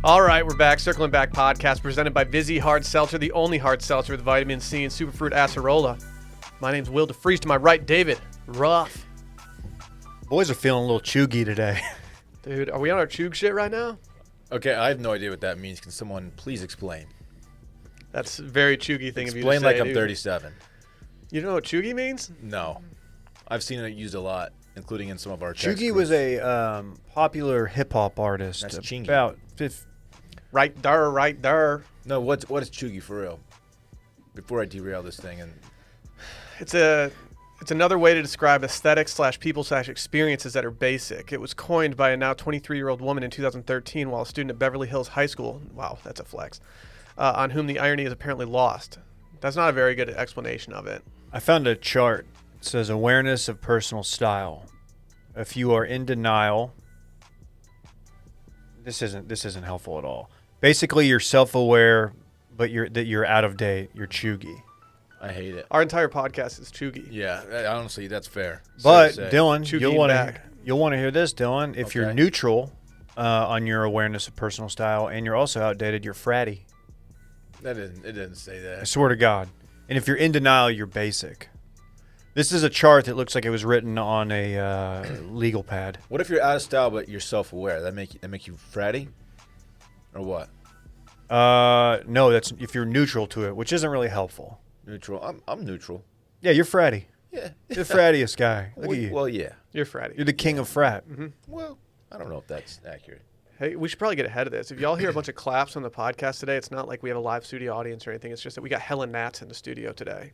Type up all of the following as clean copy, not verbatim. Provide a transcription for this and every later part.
All right, we're back. Circling Back podcast presented by Vizzy Hard Seltzer, the only hard seltzer with vitamin C and superfruit acerola. My name's Will DeFreeze. To my right, David Ruff. Boys are feeling a little chuggy today. Dude, are we on our chug shit right now? Okay, I have no idea what that means. Can someone please explain? That's a very chuggy thing of you to say. Explain like I'm dude. 37. You don't know what chuggy means? No. I've seen it used a lot, including in some of our text Chuggy groups. was a popular hip-hop artist. That's Chingy. About Right there. No, what is Chuggy for real? Before I derail this thing, and It's another way to describe aesthetics / people / experiences that are basic. It was coined by a now 23-year-old woman in 2013 while a student at Beverly Hills High School. Wow, that's a flex. On whom the irony is apparently lost. That's not a very good explanation of it. I found a chart. It says awareness of personal style. If you are in denial, this isn't helpful at all. Basically, you're self-aware, but you're out of date. You're chuggy. I hate it. Our entire podcast is chuggy. Yeah, honestly, that's fair. But So to say. Dylan, Chuggy you'll want to hear this, Dylan. If you're Okay. neutral on your awareness of personal style and you're also outdated, you're fratty. It didn't say I that. swear to God. And if you're in denial, you're basic. This is a chart that looks like it was written on a legal pad. What if you're out of style but you're self-aware? That make you fratty, or what? No, that's if you're neutral to it, which isn't really helpful. Neutral. I'm neutral. Yeah, you're fratty. Yeah. You're the frattiest guy. Look at you. Well, yeah. You're fratty. You're the king of frat. Well, I don't know if that's accurate. Hey, we should probably get ahead of this. If y'all hear a bunch of claps on the podcast today, it's not like we have a live studio audience or anything. It's just that we got hella gnats in the studio today.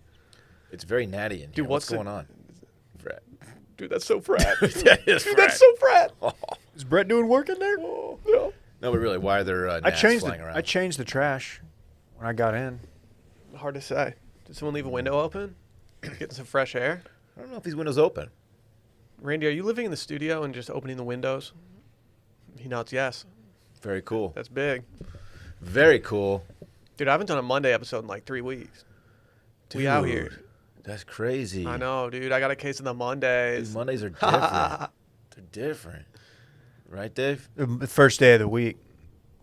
It's very natty in here. Dude, what's what's going on? Frat. Dude, that's so frat. That is Dude, frat. that's so frat. Is Brett doing work in there? No. No, but really, why are there I gnats changed flying around? I changed the trash when I got in. Hard to say. Did someone leave a window open? Getting some fresh air? I don't know if these windows open. Randy, are you living in the studio and just opening the windows? He nods yes. Very cool. That's big. Very cool. Dude, I haven't done a Monday episode in like 3 weeks. We out here. Dude, that's crazy. I know, dude. I got a case of the Mondays. Dude, Mondays are different. They're different. Right, Dave? The first day of the week,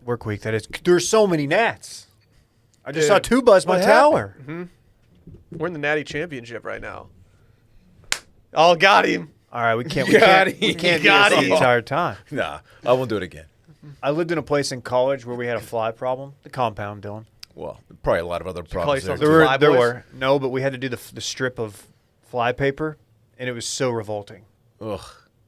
work week, that is. There's so many gnats. I just saw Dude, two buzz my what tower. We're in the Natty Championship right now. Oh, got him. All right, we can't Got do him. this Got the him. entire time. Nah, I won't do it again. I lived in a place in college where we had a fly problem. The compound, Dylan. Well, probably a lot of other call problems there. yourself too. the Fly There boys? were no, but we had to do the strip of fly paper, and it was so revolting. Ugh.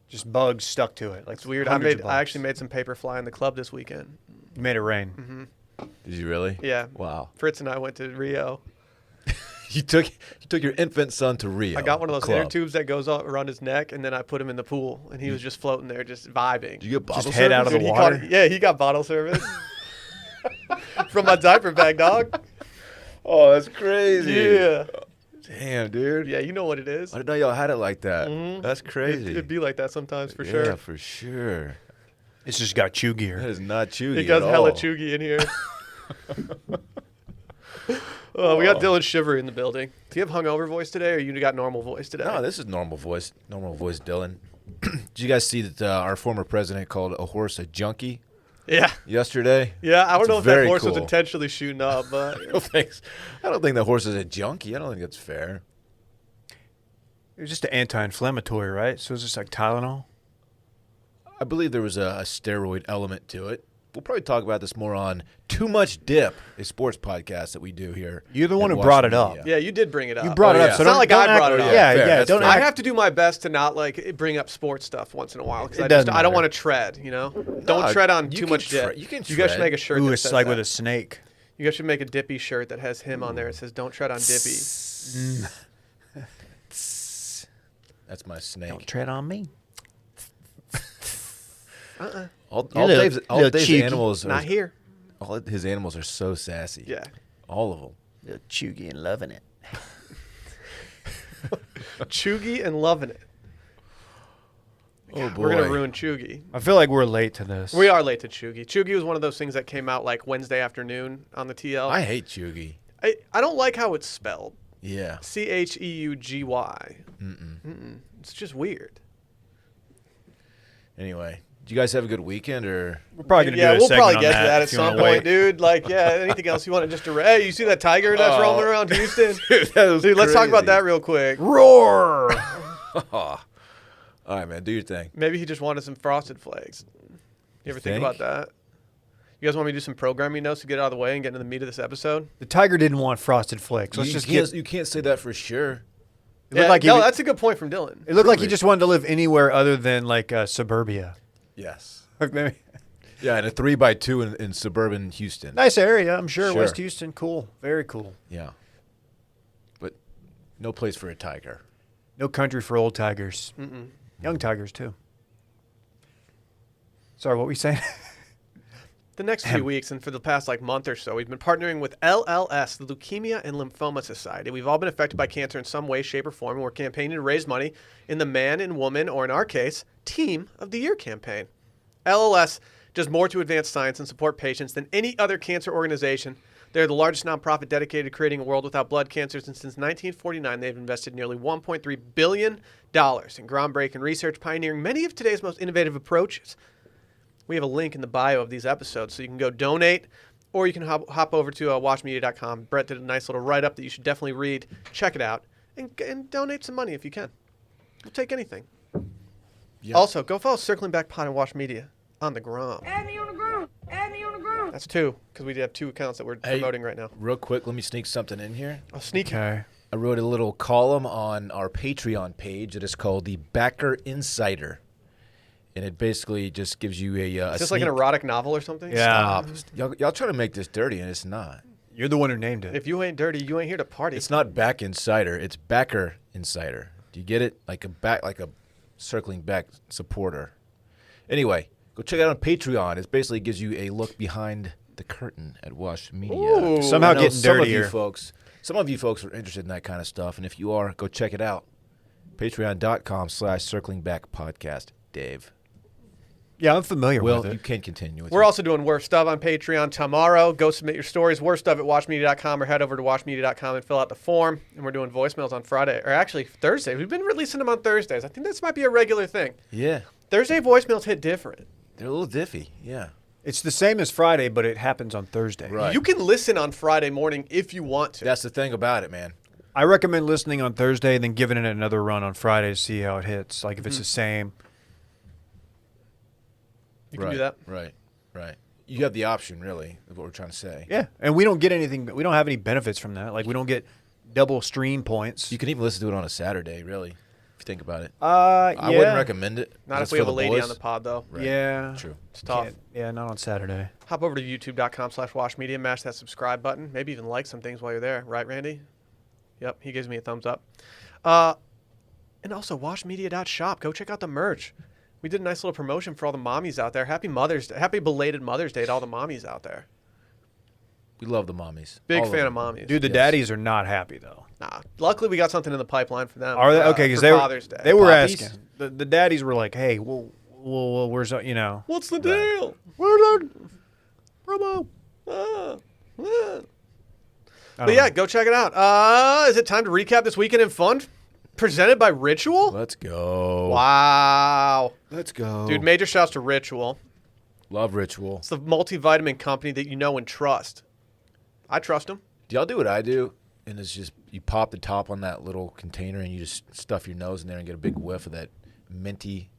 Just bugs stuck to it. Like It's weird. hundreds of I bugs. actually made some paper fly in the club this weekend. You made it rain. Did you really? Yeah. Wow. Fritz and I went to Rio. You took your infant son to Rio. I got one of those inner club. tubes that goes up around his neck, and then I put him in the pool, and he was just floating there, just vibing. Did you get bottle Just head out of service? the Dude, water? he got bottle service from my diaper bag, dog. Oh, that's crazy. Yeah. Damn, dude. Yeah, you know what it is. I didn't know y'all had it like that. Mhm. That's crazy. It'd be like that sometimes, for Yeah, sure. for sure. It's just got That chuggier. is not chuggy It goes at hella all. chuggy in here. We got Dylan Shiver in the building. Do you have hungover voice today, or you got normal voice today? No, this is normal voice. Normal voice, Dylan. Did you guys see that our former president called a horse a junkie Yeah. yesterday? Yeah, I don't It's know if that very horse was cool. intentionally shooting up, but I don't think the horse is a junkie. I don't think that's fair. It was just an anti-inflammatory, right? So it's just like Tylenol. I believe there was a steroid element to it. We'll probably talk about this more on Too Much Dip, a sports podcast that we do here. You're the one at who brought it Washington up. Media. yeah, you did bring it up. You brought Oh, it up, yeah. so It's not don't, like don't I act- brought it up. Yeah, Fair, yeah. that's Don't fair. I act- have to do my best to not like bring up sports stuff once in a while because It doesn't I don't matter. want to tread. You know, don't No, tread on you too can much dip. tread. You can You guys should tread. make a shirt. Ooh, that it's says like that. with a snake. You guys should make a Dippy shirt that has him on there. It says "Don't tread on Dippy." That's my snake. Don't tread on me. All You're little- Dave's little cheeky. animals Not are, here. all his animals are so sassy. Yeah. All of them. Little chuggy and loving it. Chugi and loving it. Oh boy. We're gonna ruin Chugi. I feel like we're late to this. We are late to Chugi. Chugi was one of those things that came out like Wednesday afternoon on the TL. I hate Chugi. I don't like how it's spelled. Yeah. Cheugy. It's just weird. Anyway, Did you guys have a good weekend, or? We're probably gonna do Yeah, a we'll segment probably on get to that at if you some wanna point, wait. dude. Like, yeah, anything else you want to just hey, you see that tiger that's rolling around Houston? That was Dude, let's talk about crazy. that real quick. Roar! All right, man. Do your thing. Maybe he just wanted some Frosted Flakes. You ever think about that? You guys want me to do some programming notes to get out of the way and get into the meat of this episode? The tiger didn't want Frosted Flakes. Let's just get. You can't say that for sure. It looked like he no, was- that's a good point from Dylan. It looked like Prove he it. just wanted to live anywhere other than like suburbia. Yes. Like maybe Yeah, and a 3x2 in suburban Houston. nice area, I'm sure. Sure. West Houston, cool, very cool. Yeah. But no place for a tiger. No country for old tigers. Mm-mm. Young tigers too. Sorry, what were you saying? The next few weeks and for the past month or so, we've been partnering with LLS, the Leukemia and Lymphoma Society. We've all been affected by cancer in some way, shape, or form, and we're campaigning to raise money in the Man and Woman, or in our case, Team of the Year campaign. LLS does more to advance science and support patients than any other cancer organization. They're the largest nonprofit dedicated to creating a world without blood cancers, and since 1949, they've invested nearly $1.3 billion in groundbreaking research, pioneering many of today's most innovative approaches. We have a link in the bio of these episodes, so you can go donate, or you can hop over to watchmedia.com. Brett did a nice little write-up that you should definitely read. Check it out, and donate some money if you can. We'll take anything. Yeah. Also, go follow Circling Back Pod and Watch Media on the Grom. Add me on the ground. Add me on the ground. That's two, because we have two accounts that we're promoting right now. Real quick, let me sneak something in here. I'll sneak Okay. I wrote a little column on our Patreon page that is called the Backer Insider. And it basically just gives you a Is this like an erotic novel or something? Yeah. Stop. Y'all try to make this dirty, and it's not. You're the one who named it. If you ain't dirty, you ain't here to party. It's not Back Insider. It's Backer Insider. Do you get it? Like a circling back supporter. Anyway, go check it out on Patreon. It basically gives you a look behind the curtain at Wash Media. Ooh. Somehow I know getting some dirtier. Some of you folks are interested in that kind of stuff, and if you are, go check it out. Patreon.com/circling back podcast. Dave. Yeah, I'm familiar Well, with it. you can continue. We're also doing Worst Stuff on Patreon tomorrow. Go submit your stories, Worst Stuff at watchmedia.com, or head over to watchmedia.com and fill out the form. And we're doing voicemails on Friday, or actually Thursday. We've been releasing them on Thursdays. I think this might be a regular thing. Yeah, Thursday voicemails hit different. they're a little diffy. Yeah. It's the same as Friday, but it happens on Thursday. Right. You can listen on Friday morning if you want to. That's the thing about it, man. I recommend listening on Thursday and then giving it another run on Friday to see how it hits. Like if it's the same. You can right. do that. Right. You have the option, really, of what we're trying to say. Yeah, and we don't get anything. We don't have any benefits from that. Like we don't get double stream points. You can even listen to it on a Saturday, really, if you think about it. Yeah. I wouldn't recommend it. Not It's if we have for a the lady boys. on the pod, though. Right. Yeah. True. It's tough. Yeah, not on Saturday. Hop over to youtube.com/watchmedia, mash that subscribe button. Maybe even like some things while you're there. Right, Randy? Yep, he gives me a thumbs up. And also, watchmedia.shop. Go check out the merch. We did a nice little promotion for all the mommies out there. Happy Mother's Day. Happy belated Mother's Day to all the mommies out there. We love the mommies. Big All fan them. of mommies. Dude, the Yes. daddies are not happy though. Nah. Luckily, we got something in the pipeline for them. Are they okay? Because for they Father's Day. they were Poppies? asking. The daddies were like, "Hey, well, where's you know? What's the deal? Where's our promo?" Ah, ah. I But don't yeah, know. go check it out. Is it time to recap this weekend in fun? Presented by Ritual? Let's go. Wow. Let's go. Dude, major shouts to Ritual. Love Ritual. It's the multivitamin company that you know and trust. I trust them. Do y'all do what I do? And it's just, you pop the top on that little container and you just stuff your nose in there and get a big whiff of that minty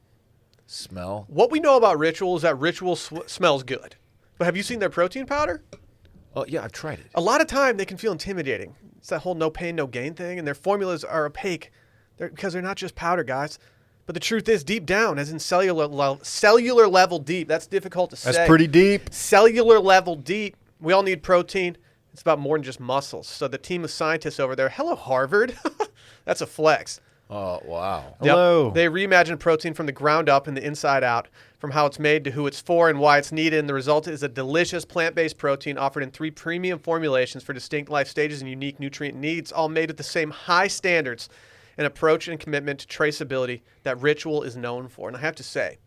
smell. What we know about Ritual is that Ritual smells good. But have you seen their protein powder? Oh, yeah, I've tried it. A lot of time they can feel intimidating. It's that whole no pain, no gain thing, and their formulas are opaque because they're not just powder, guys. But the truth is, deep down, as in cellular level deep, that's difficult to say. That's pretty deep. Cellular level deep, we all need protein. It's about more than just muscles. So the team of scientists over there, hello, Harvard. That's a flex. Oh, wow. Yep. Hello. They reimagined protein from the ground up and the inside out, from how it's made to who it's for and why it's needed. And the result is a delicious plant-based protein offered in 3 premium formulations for distinct life stages and unique nutrient needs, all made with the same high standards and approach and commitment to traceability that Ritual is known for. And I have to say,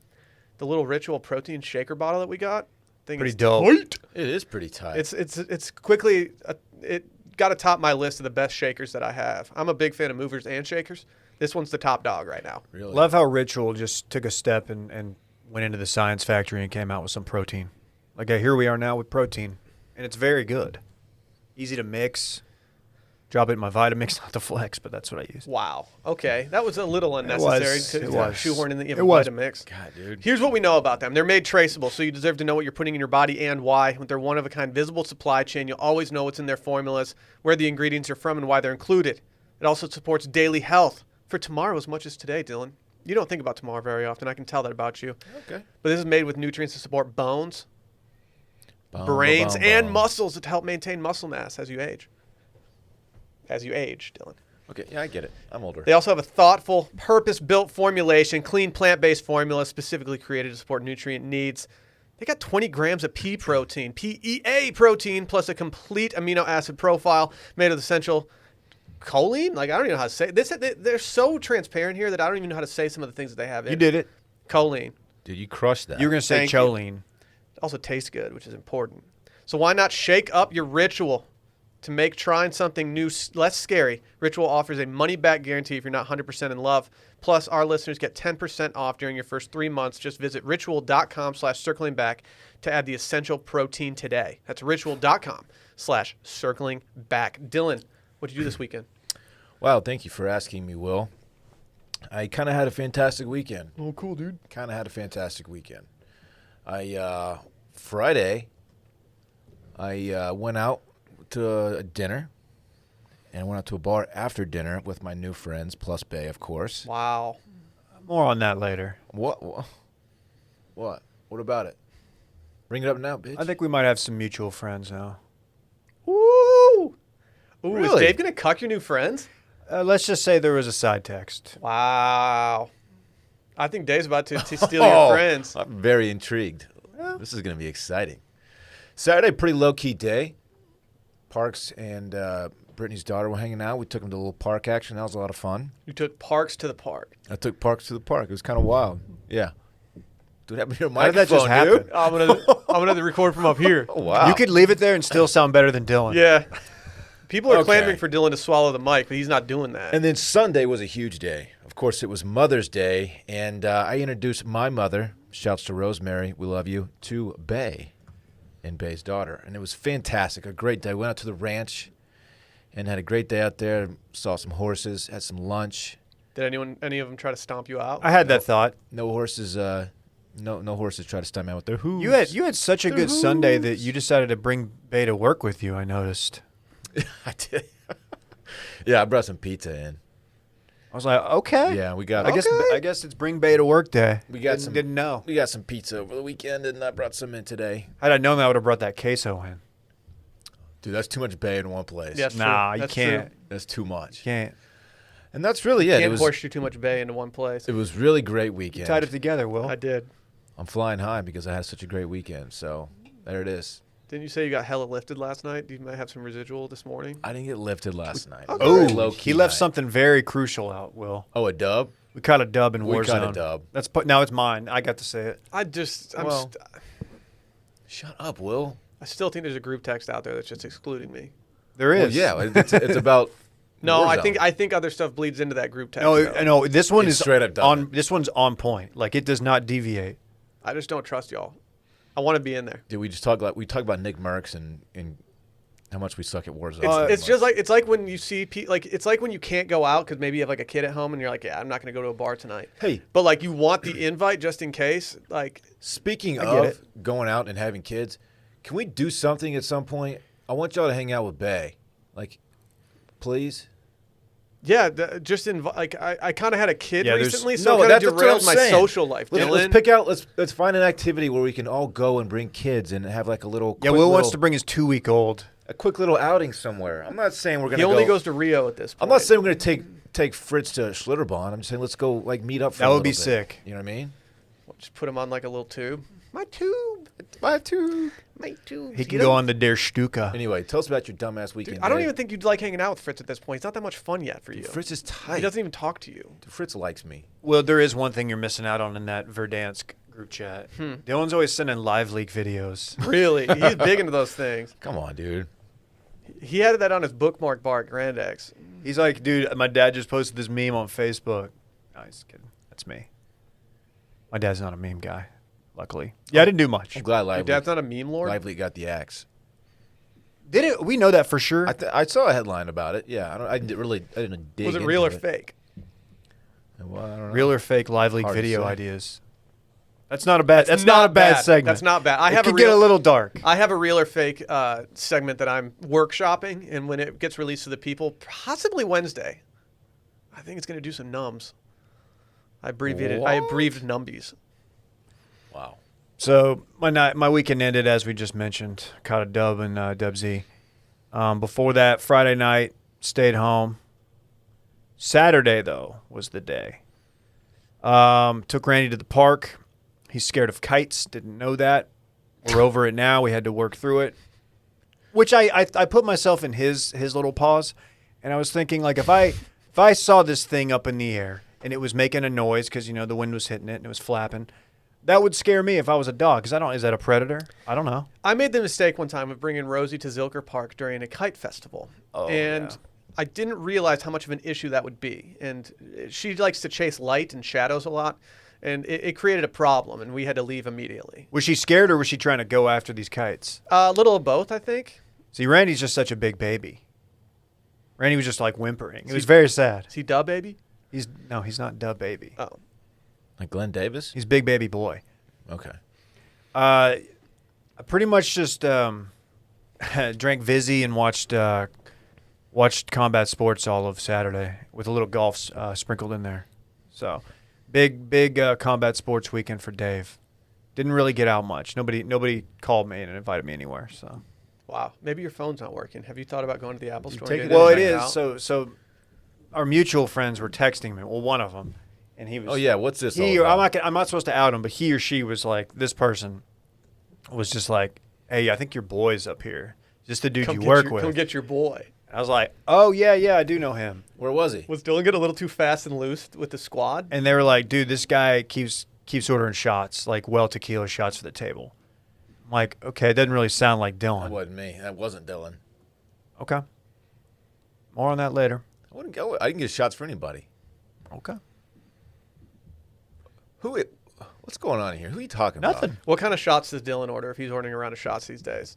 the little Ritual protein shaker bottle that we got, thing Pretty is dope. tight. It is pretty tight. It's quickly it got to top my list of the best shakers that I have. I'm a big fan of movers and shakers. This one's the top dog right now. really. Love how Ritual just took a step and went into the science factory and came out with some protein. Like here we are now with protein, and it's very good. Easy to mix. Drop it in my Vitamix, not the Flex, but that's what I use. Wow. Okay. That was a little unnecessary It to was. shoehorn in the It was. Vitamix. God, dude. Here's what we know about them. They're made traceable, so you deserve to know what you're putting in your body and why. With their one-of-a-kind visible supply chain, you'll always know what's in their formulas, where the ingredients are from, and why they're included. It also supports daily health for tomorrow as much as today, Dylan. You don't think about tomorrow very often. I can tell that about you. Okay. But this is made with nutrients to support bones, Bum, brains, bum, and bum. muscles to help maintain muscle mass as you age. As you age, Dylan. Okay, yeah, I get it. I'm older. They also have a thoughtful, purpose-built formulation, clean plant-based formula specifically created to support nutrient needs. They got 20 grams of pea protein, PEA protein, plus a complete amino acid profile made of essential choline. Like, I don't even know how to say it. They're so transparent here that I don't even know how to say some of the things that they have in You did it. choline. Dude, you crushed that. You were going to say Thank you. choline. It also tastes good, which is important. So why not shake up your ritual to make trying something new less scary? Ritual offers a money-back guarantee if you're not 100% in love. Plus, our listeners get 10% off during your first 3 months. Just visit ritual.com/circlingback to add the essential protein today. That's ritual.com/circlingback. Dylan, what'd you do this weekend? Wow, thank you for asking me, Will. I kind of had a fantastic weekend. Oh, cool, dude. Kind of had a fantastic weekend. Friday, I went out to a dinner and went out to a bar after dinner with my new friends, plus Bay, of course. Wow. More on that later. What? What about it? Bring it up now, bitch. I think we might have some mutual friends now. Woo! Ooh, is Really? Dave going to cuck your new friends? Let's just say there was a side text. Wow. I think Dave's about to steal your friends. I'm very intrigued. This is going to be exciting. Saturday, pretty low-key day. Parks and Brittany's daughter were hanging out. We took them to a little park action. That was a lot of fun. You took Parks to the park. I took Parks to the park. It was kind of wild. Yeah. Dude, happened to your How did microphone, that just happen? dude? I'm gonna record from up here. Oh, wow. You could leave it there and still sound better than Dylan. Yeah. People are Okay. clamoring for Dylan to swallow the mic, but he's not doing that. And then Sunday was a huge day. Of course, it was Mother's Day, and I introduced my mother, shouts to Rosemary, we love you, to Bay and Bay's daughter. And it was fantastic, a great day. Went out to the ranch and had a great day out there, saw some horses, had some lunch. Did any of them try to stomp you out? I had that thought. No horses no horses try to stump me out with their hooves. You had such a good Sunday that you decided to bring Bay to work with you, I noticed. I did. Yeah, I brought some pizza in. I was like, okay. Yeah, we got I guess it's bring Bay to work day. We got Didn't know. We got some pizza over the weekend, and I brought some in today. Had I known that, I would have brought that queso in. Dude, that's too much Bay in one place. Yes. Nah, true. you That's can't. true. That's too much. Can't. And that's really it. Can't horseshoe too much bay into one place. It was really great weekend. Tied it together, Will. I did. I'm flying high because I had such a great weekend. So there it is. Didn't you say you got hella lifted last night? You might have some residual this morning. I didn't get lifted last night. Okay. Oh, Low-key he left night. something very crucial out, Will. Oh, a dub? We caught a dub in We Warzone. caught a dub. Now it's mine. I got to say it. Well- Shut up, Will. I still think there's a group text out there that's just excluding me. There Well, is. yeah, it's about. No, Warzone. I think other stuff bleeds into that group text. No, though. no. This one It's is straight up on. dubbing. This one's on point. Like it does not deviate. I just don't trust y'all. I want to be in there. Did we just talk about Nick Merckx and how much we suck at Warzone? It's just like it's like when you see it's like when you can't go out because maybe you have like a kid at home and you're like, yeah, I'm not going to go to a bar tonight. Hey. But like you want the invite just in case. Like Speaking get of it. going out and having kids, can we do something at some point? I want y'all to hang out with Bay, like, please. yeah, just invite. Like I kind of had a kid Yeah, there's- recently, so No, it kind that's of what I'm derailed my saying. social life. Let's Dylan, pick out. Let's find an activity where we can all go and bring kids and have like a little. Yeah, quick Will wants little- to bring his 2-week-old. a quick little outing somewhere. I'm not saying we're gonna. he only go, goes to Rio at this point. I'm not saying we're gonna take Fritz to Schlitterbahn. I'm just saying let's go like meet up. For That a would be little bit. sick. You know what I mean? Just put him on like a little tube. My tube. My tube. My tube. He can go on the Der Stuka. Anyway, tell us about your dumbass weekend. I don't Dave. even think you'd like hanging out with Fritz at this point. He's not that much fun yet for you. Fritz is tight. He doesn't even talk to you. Dude, Fritz likes me. Well, there is one thing you're missing out on in that Verdansk group chat. Dylan's always sending live leak videos. Really, he's big into those things. Come on, dude. He had that on his bookmark bar at Grand X. He's like, dude, my dad just posted this meme on Facebook. No, he's kidding. That's me. My dad's not a meme guy. luckily. Yeah, I didn't do much. I'm glad Your Lively, dad's not a meme lord? Lively got the axe. Did it? We know that for sure. I saw a headline about it. Yeah, I didn't dig Was it into real or fake? Well, I don't know. Real or fake Live League Hard to video say. ideas. That's not a bad. That's not a bad segment. That's not bad. It could get a little dark. I have a real or fake segment that I'm workshopping, and when it gets released to the people, possibly Wednesday, I think it's going to do some numbs. I breathed numbies. Wow. So my weekend ended as we just mentioned. Caught a dub in Dub Z. Before that, Friday night, stayed home. Saturday though was the day. Took Randy to the park. He's scared of kites. Didn't know that. We're over it now. We had to work through it. Which I put myself in his little pause, and I was thinking like if I saw this thing up in the air and it was making a noise because the wind was hitting it and it was flapping, that would scare me if I was a dog. Because is that a predator? I don't know. I made the mistake one time of bringing Rosie to Zilker Park during a kite festival, and yeah. I didn't realize how much of an issue that would be. And she likes to chase light and shadows a lot. And it created a problem, and we had to leave immediately. Was she scared or was she trying to go after these kites? A little of both, I think. See, Randy's just such a big baby. Randy was just like whimpering. It was very sad. Is he Dub Baby? He's not Dub Baby. Oh. Like Glenn Davis? He's Big Baby Boy. Okay. I pretty much just drank Vizzy and watched combat sports all of Saturday with a little golf sprinkled in there. So big combat sports weekend for Dave. Didn't really get out much. Nobody called me and invited me anywhere. So. Wow. Maybe your phone's not working. Have you thought about going to the Apple Store? take and it getting Well, it checked is. out? So our mutual friends were texting me. Well, one of them, and he was. Oh yeah, what's this? He, all about? I'm not supposed to out him, but he or she was like, this person was just like, hey, I think your boy's up here. Just the dude Come you get work your- with. Come get your boy. I was like, oh, yeah, I do know him. Where was he? Was Dylan getting a little too fast and loose with the squad? And they were like, dude, this guy keeps ordering shots, like tequila shots for the table. I'm like, okay, it doesn't really sound like That Dylan. wasn't me. That wasn't Dylan. Okay. More on that later. I wouldn't go. I didn't get shots for anybody. Okay. What's going on here? Who are you talking about? Nothing. What kind of shots does Dylan order if he's ordering a round of shots these days?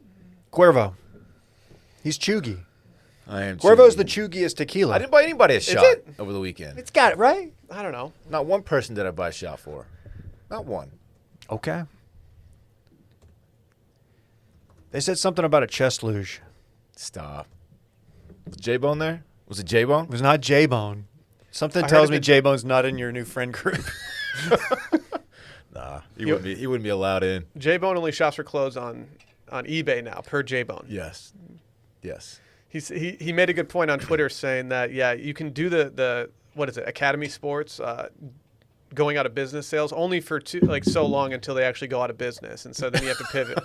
Cuervo. He's chuggy. I am. Cuervo's the cheating. chuggiest tequila. I didn't buy anybody a shot it? over the weekend. It's got it, right? I don't know. Not one person did I buy a shot for. Not one. Okay. They said something about a chest luge. Stop. Was J-Bone there? Was it J-Bone? It was not J-Bone. Something I heard tells it me did- J-Bone's not in your new friend group. Nah, he wouldn't be allowed in. J-Bone only shops for clothes on eBay now, per J-Bone. Yes. He made a good point on Twitter saying that, yeah, you can do the what is it, Academy Sports, going out of business sales only for so long until they actually go out of business. And so then you have to pivot.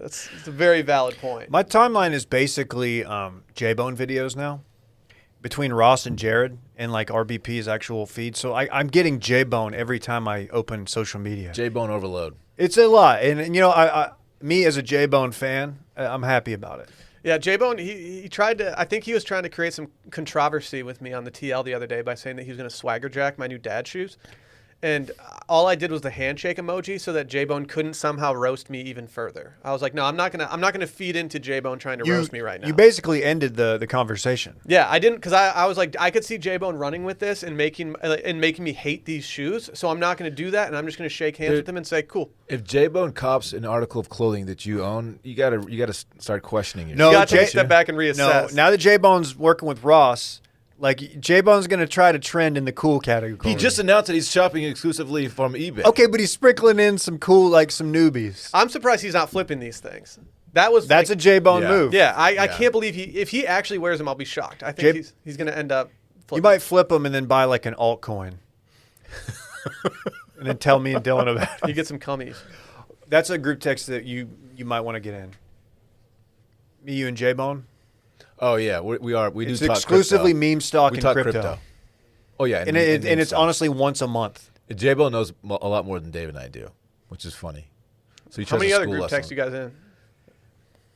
It's a very valid point. My timeline is basically J-Bone videos now between Ross and Jared and like RBP's actual feed. So I'm getting J-Bone every time I open social media. J-Bone overload. It's It's a lot. And me as a J-Bone fan, I'm happy about it. Yeah, J-Bone, he tried to, I think he was trying to create some controversy with me on the TL the other day by saying that he was going to swagger jack my new dad shoes. And all I did was the handshake emoji so that J-Bone couldn't somehow roast me even further. I was like, no, I'm not gonna feed into J-Bone trying to roast me right now. You basically ended the conversation. Yeah, I didn't, because I was like, I could see J-Bone running with this and making me hate these shoes. So I'm not going to do that, and I'm just going to shake hands with him and say, cool. If J-Bone cops an article of clothing that you own, you gotta start questioning yourself. No, You got to take a J- step back and reassess. No, now that J-Bone's working with Ross, like J-Bone's going to try to trend in the cool category. He just announced that he's shopping exclusively from eBay. Okay, but he's sprinkling in some cool, like some newbies. I'm surprised he's not flipping these things. That's That's a J-Bone Yeah. move. Yeah, I Yeah. can't believe if he actually wears them, I'll be shocked. I think he's going to end up flipping. You might flip them and then buy like an altcoin. And then tell me and Dylan about it. You get some cummies. That's a group text that you might want to get in. Me, you, and J-Bone. Oh yeah, we are. We It's do talk exclusively crypto. meme stock We and talk crypto. Oh yeah, And it's honestly once a month. J-Bone knows a lot more than Dave and I do, which is funny. So he How tries many to other school group us texts on- you guys in?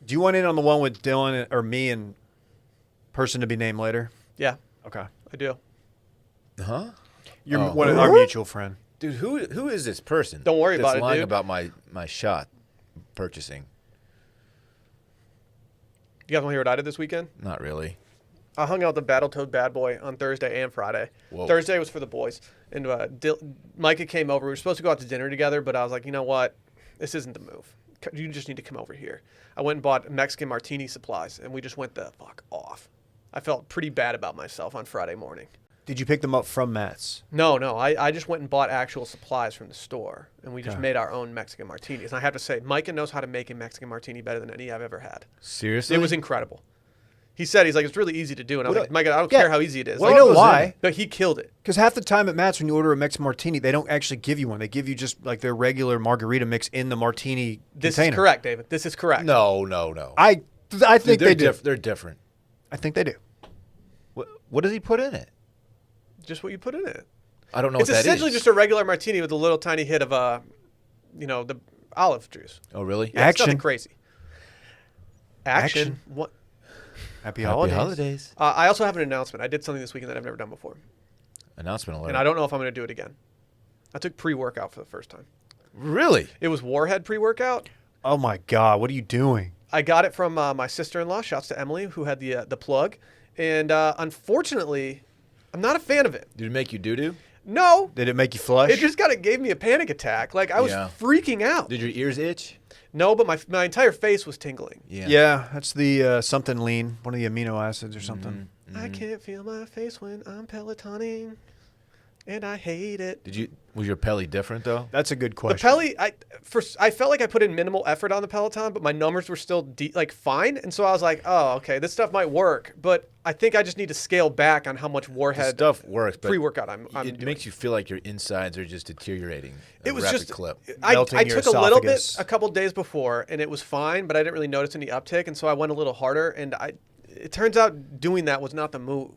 Do you want in on the one with Dylan or me and person to be named later? Yeah, Okay. I do. Huh? You're Oh. one of our mutual friend. Dude, who is this person? Don't worry that's about it, lying dude. about my shot purchasing. You guys want to hear what I did this weekend? Not really. I hung out with the Battletoad bad boy on Thursday and Friday. Whoa. Thursday was for the boys. And Micah came over. We were supposed to go out to dinner together, but I was like, you know what? This isn't the move. You just need to come over here. I went and bought Mexican martini supplies, and we just went the fuck off. I felt pretty bad about myself on Friday morning. Did you pick them up from Matt's? No. I just went and bought actual supplies from the store, and we just Okay. made our own Mexican martinis. And I have to say, Micah knows how to make a Mexican martini better than any I've ever had. Seriously? It was incredible. He's like, it's really easy to do. And I was What like, Micah, I don't yeah. care how easy it is. Well, Like, I know goes why. in? But he killed it. Because half the time at Matt's, when you order a Mexican martini, they don't actually give you one. They give you just like their regular margarita mix in the martini This container. is correct, David. This is correct. No. I think Dude, they do. They're different. I think they do. What does he put in it? Just what you put in it. I don't know It's what that is. essentially just a regular martini with a little tiny hit of, the olive juice. Oh, really? Yeah, it's nothing Action. crazy. Action. Action. What? Happy Happy holidays. holidays. I also have an announcement. I did something this weekend that I've never done before. Announcement alert. And I don't know if I'm going to do it again. I took pre-workout for the first time. Really? It was Warhead pre-workout. Oh my God, what are you doing? I got it from my sister-in-law. Shouts to Emily, who had the plug. And unfortunately, I'm not a fan of it. Did it make you doo-doo? No, Did it make you flush? it just kind of gave me a panic attack. Like I was Yeah. freaking out. Did your ears itch? No, but my entire face was tingling. Yeah, that's the something lean, one of the amino acids or something. I can't feel my face when I'm Pelotoning, and I hate it. Was your Pelly different though? That's a good The question. Pelly, I felt like I put in minimal effort on the Peloton, but my numbers were still fine, and so I was like, oh, okay, this stuff might work, but I think I just need to scale back on how much The Warhead stuff works, but pre-workout I'm it doing. makes you feel like your insides are just deteriorating. At It a was rapid just clip. Melting I your took a little bit esophagus. a couple days before, and it was fine, but I didn't really notice any uptick, and so I went a little harder, and it turns out doing that was not the move.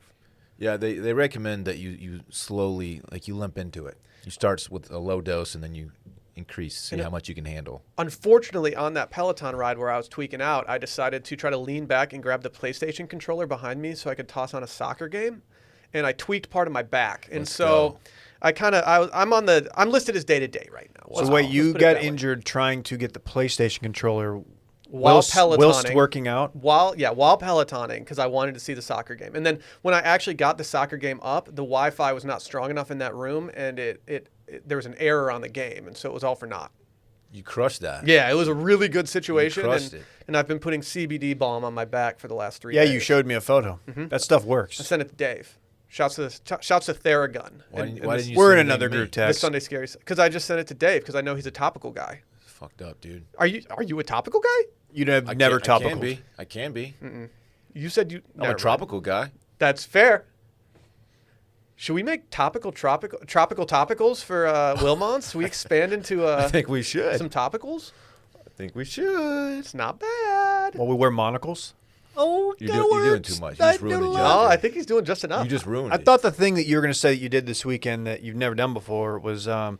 Yeah, they recommend that you slowly, like you limp into it. You start with a low dose and then you increase, see how much you can handle. Unfortunately, on that Peloton ride where I was tweaking out, I decided to try to lean back and grab the PlayStation controller behind me so I could toss on a soccer game, and I tweaked part of my back, and Let's so go. I'm listed as day to day right now. So wait, you got injured trying to get the PlayStation controller while whilst Pelotoning. working out? While Pelotoning, because I wanted to see the soccer game. And then when I actually got the soccer game up, the Wi-Fi was not strong enough in that room, and there was an error on the game, and so it was all for naught. You crushed that. Yeah, it was a really good situation, crushed it. and I've been putting CBD balm on my back for the last 3 days. Yeah, you showed me a photo. That stuff works. I sent it to Dave. Shouts to Theragun. Why didn't you We're in send it to another me? group The text. Sunday Scary, because I just sent it to Dave because I know he's a topical guy. It's fucked up, dude. Are you a topical guy? You'd have I never can- topical. I can be. You said you. I'm never a mind. tropical guy. That's fair. Should we make tropical topicals for Wilmont's? We expand into I think we should. some topicals. I think we should. It's not bad. Well, we wear monocles. Oh, You're doing too much. You just ruined the joke. No, I think he's doing just enough. You just ruined I it. thought the thing that you were going to say that you did this weekend that you've never done before was, I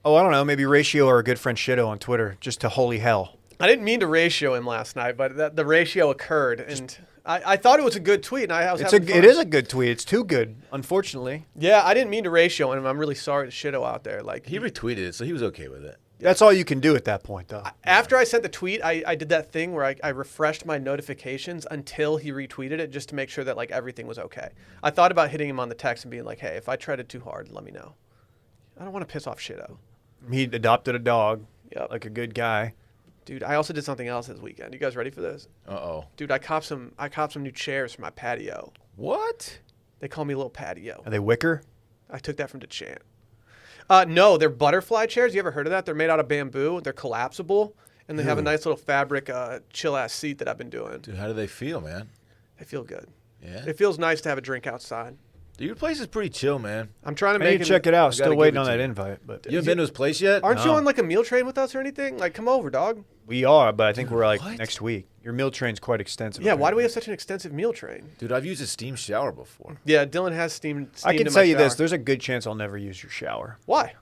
don't know, maybe Ratio or a good friend Shido on Twitter, just to holy hell. I didn't mean to ratio him last night, but the ratio occurred, and I thought it was a good tweet, and I was having fun. It is a good tweet. It's too good, unfortunately. Yeah, I didn't mean to ratio him. I'm really sorry to Shido out there. Like He retweeted it, so he was okay with it. That's all you can do at that point, though. after I sent the tweet, I did that thing where I refreshed my notifications until he retweeted it just to make sure that like everything was okay. I thought about hitting him on the text and being like, hey, if I treaded too hard, let me know. I don't want to piss off Shido. He adopted a dog, Yep. like a good guy. Dude, I also did something else this weekend. You guys ready for this? Uh-oh. Dude, I copped some new chairs for my patio. What? They call me Little Patio. Are they wicker? I took that from DeChant. No, they're butterfly chairs. You ever heard of that? They're made out of bamboo. They're collapsible, and they have a nice little fabric chill-ass seat that I've been doing. Dude, how do they feel, man? They feel good. Yeah? It feels nice to have a drink outside. Dude, your place is pretty chill, man. I'm trying to I need make to check it out. I gotta Still give waiting it on to that you. invite. But You haven't been to his place yet? Aren't you No. on like a meal train with us or anything? Like, come over, dog. we are, but I think we're like what? next week. Your meal train's quite extensive. Yeah, why do we apparently. have such an extensive meal train? Dude, I've used a steam shower before. Yeah, Dylan has steamed I can in tell my you this: shower. there's a good chance I'll never use your shower. Why?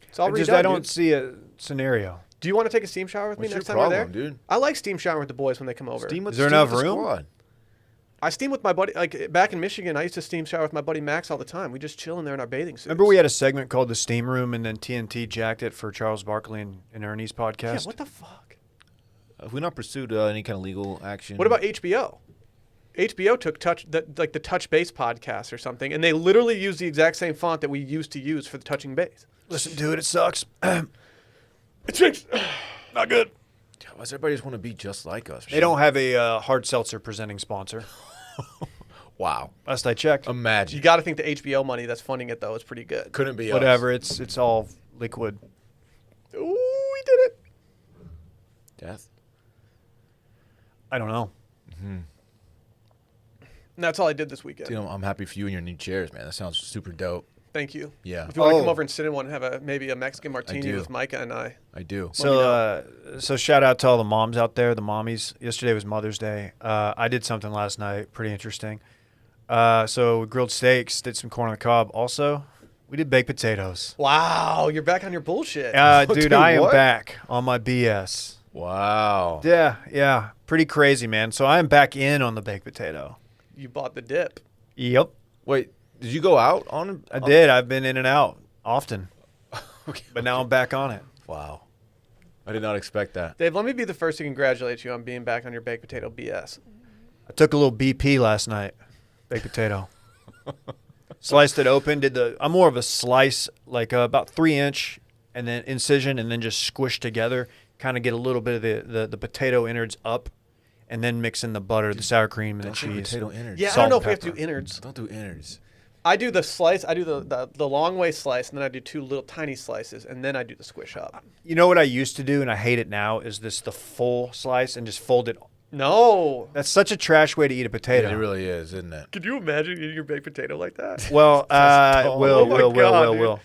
It's already I done, don't dude. see a scenario. Do you want to take a steam shower with me What's next your time we're there? problem, dude? I like steam shower with the boys when they come over. Steam with Is there steam enough with the room? squad. I steam with my buddy. Like back in Michigan, I used to steam shower with my buddy Max all the time. We just chill in there in our bathing suits. Remember we had a segment called The Steam Room, and then TNT jacked it for Charles Barkley and Ernie's podcast? Yeah, what the fuck? Have we not pursued any kind of legal action? What about HBO? HBO took the Touch Base podcast or something, and they literally used the exact same font that we used to use for the touching base. Listen to it. It sucks. It stinks. Not good. Why does everybody just want to be just like us? They don't have a hard seltzer presenting sponsor. Wow. Last I checked. Imagine. You got to think the HBO money that's funding it though is pretty good. Couldn't be Whatever. us. It's all liquid. Ooh, we did it. Death. I don't know. And that's all I did this weekend. Dude, I'm happy for you and your new chairs, man. That sounds super dope. Thank you. Yeah. If you want to come Oh. over and sit in one and have maybe a Mexican martini do. with Micah and I. I do. So shout out to all the moms out there, the mommies. Yesterday was Mother's Day. I did something last night, pretty interesting. So we grilled steaks, did some corn on the cob. Also, we did baked potatoes. Wow, you're back on your bullshit. Dude, Dude, I am what? back on my BS. Wow. Yeah, pretty crazy, man. So I am back in on the baked potato. You bought the dip. Yep, Wait, did you go out on? I did. I've been in and out often, Okay. but now I'm back on it. Wow. I did not expect that. Dave, let me be the first to congratulate you on being back on your baked potato BS. I took a little BP last night, baked potato. Sliced it open. I'm more of a slice, like about 3-inch, and then incision, and then just squish together. Kind of get a little bit of the potato innards up, and then mix in the butter, the sour cream, and the Don't say cheese. potato innards. Yeah, I Salt don't know and if we have to pepper. do innards. Don't do innards. I do the slice. I do the long way slice, and then I do 2 little tiny slices, and then I do the squish up. You know what I used to do, and I hate it now, is the full slice and just fold it. No. That's such a trash way to eat a potato. It really is, isn't it? Could you imagine eating your baked potato like that? Well, dumb. will. Oh my God, dude.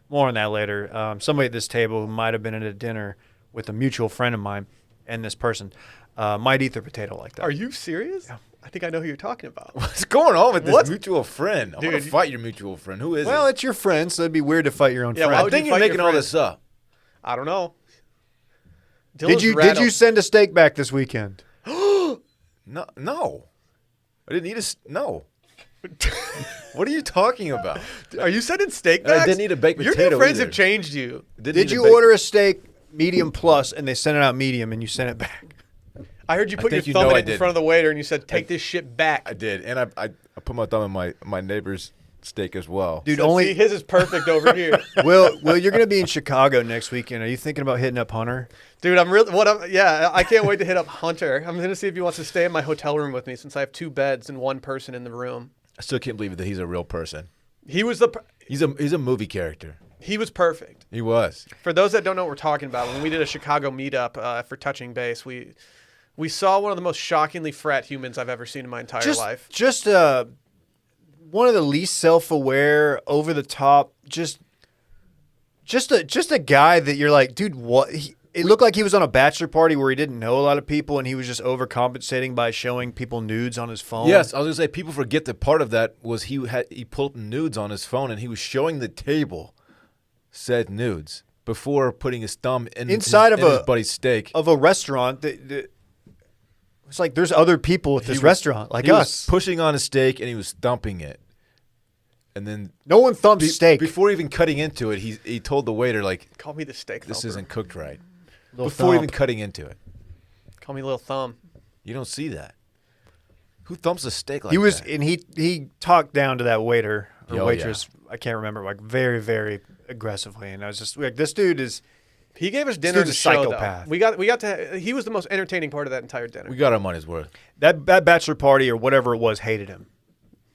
More on that later. Somebody at this table who might have been at a dinner with a mutual friend of mine and this person might eat their potato like that. Are you serious? Yeah. I think I know who you're talking about. What's going on with this What? mutual friend? I'm going to Dude. fight your mutual friend. Who is Well, it? it's your friend, so it'd be weird to fight your own Yeah, why friend. I would think you you're fight your making all friend? this up. I don't know. Did you send a steak back this weekend? No. I didn't eat no. What are you talking about? Are you sending steak And I back? didn't eat a baked Your potato new friends either. have changed you. Did you order a steak medium plus and they sent it out medium and you sent it back? I heard you put your think you thumb know in I it in did. front of the waiter and you said, "Take this shit back." I did, and I put my thumb in my neighbor's steak as well. Dude, So, only see, his is perfect over here. Will, you're going to be in Chicago next weekend. Are you thinking about hitting up Hunter? Dude, I can't wait to hit up Hunter. I'm going to see if he wants to stay in my hotel room with me since I have 2 beds and 1 person in the room. I still can't believe that he's a real person. He was He's a movie character. he was perfect. He was. For those that don't know what we're talking about, when we did a Chicago meetup for Touching Base, we saw one of the most shockingly frat humans I've ever seen in my entire life. Just one of the least self-aware, over the top, just a guy that you're like, dude, what? It looked like he was on a bachelor party where he didn't know a lot of people and he was just overcompensating by showing people nudes on his phone. Yes, I was gonna say people forget that part of that was he pulled up nudes on his phone and he was showing the table said nudes before putting his thumb Inside of his buddy's steak. of a restaurant. It's like there's other people at this was- restaurant like he us. was pushing on a steak and he was thumping it, and then No one thumps steak. before even cutting into it. He told the waiter like, Call me the steak "This thumper. isn't cooked right." Little Before even thump. cutting into it, Call me Little Thumb. you don't see that. Who thumps a steak like He was, that? and he talked down to that waiter or Oh, waitress. I can't remember, like very, very aggressively, and I was just like, this dude is. He gave us dinner dude's to a show, psychopath. though. We got to. He was the most entertaining part of that entire dinner. We got our money's worth. That bachelor party or whatever it was hated him,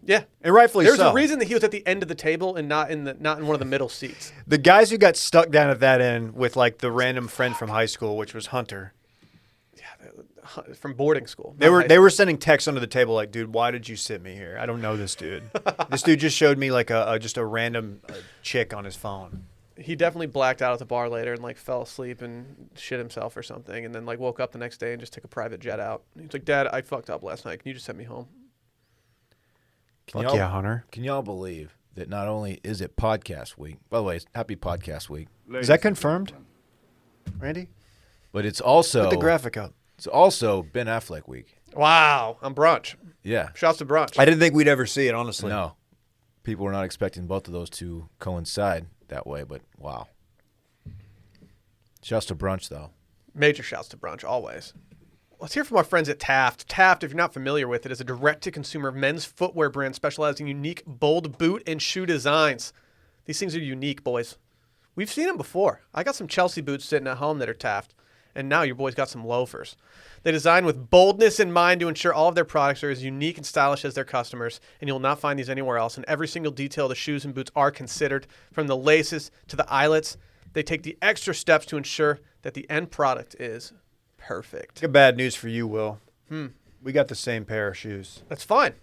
Yeah, and rightfully there's so. a reason that he was at the end of the table and not in one of the middle seats. The guys who got stuck down at that end with like the random friend from high school, which was Hunter, From boarding school. they were sending texts under the table like, "Dude, why did you sit me here? I don't know this dude. This dude just showed me like just a random chick on his phone." He definitely blacked out at the bar later and like fell asleep and shit himself or something, and then like woke up the next day and just took a private jet out. He's like, "Dad, I fucked up last night. Can you just send me home?" Can Fuck y'all- yeah, Hunter. Can y'all believe that not only is it podcast week, by the way, it's happy podcast week, Is that confirmed, Randy? but it's also Put the graphic up. it's also Ben Affleck week. Wow, on brunch. Yeah. Shouts to brunch. I didn't think we'd ever see it, honestly. No. People were not expecting both of those to coincide that way, but wow. Shouts to brunch, though. Major shouts to brunch, always. Let's hear from our friends at Taft. Taft, if you're not familiar with it, is a direct-to-consumer men's footwear brand specializing in unique, bold boot and shoe designs. These things are unique, boys. We've seen them before. I got some Chelsea boots sitting at home that are Taft, and now your boys got some loafers. They design with boldness in mind to ensure all of their products are as unique and stylish as their customers, and you'll not find these anywhere else. And every single detail of the shoes and boots are considered, from the laces to the eyelets. They take the extra steps to ensure that the end product is perfect. I got bad news for you, Will. We got the same pair of shoes. That's fine.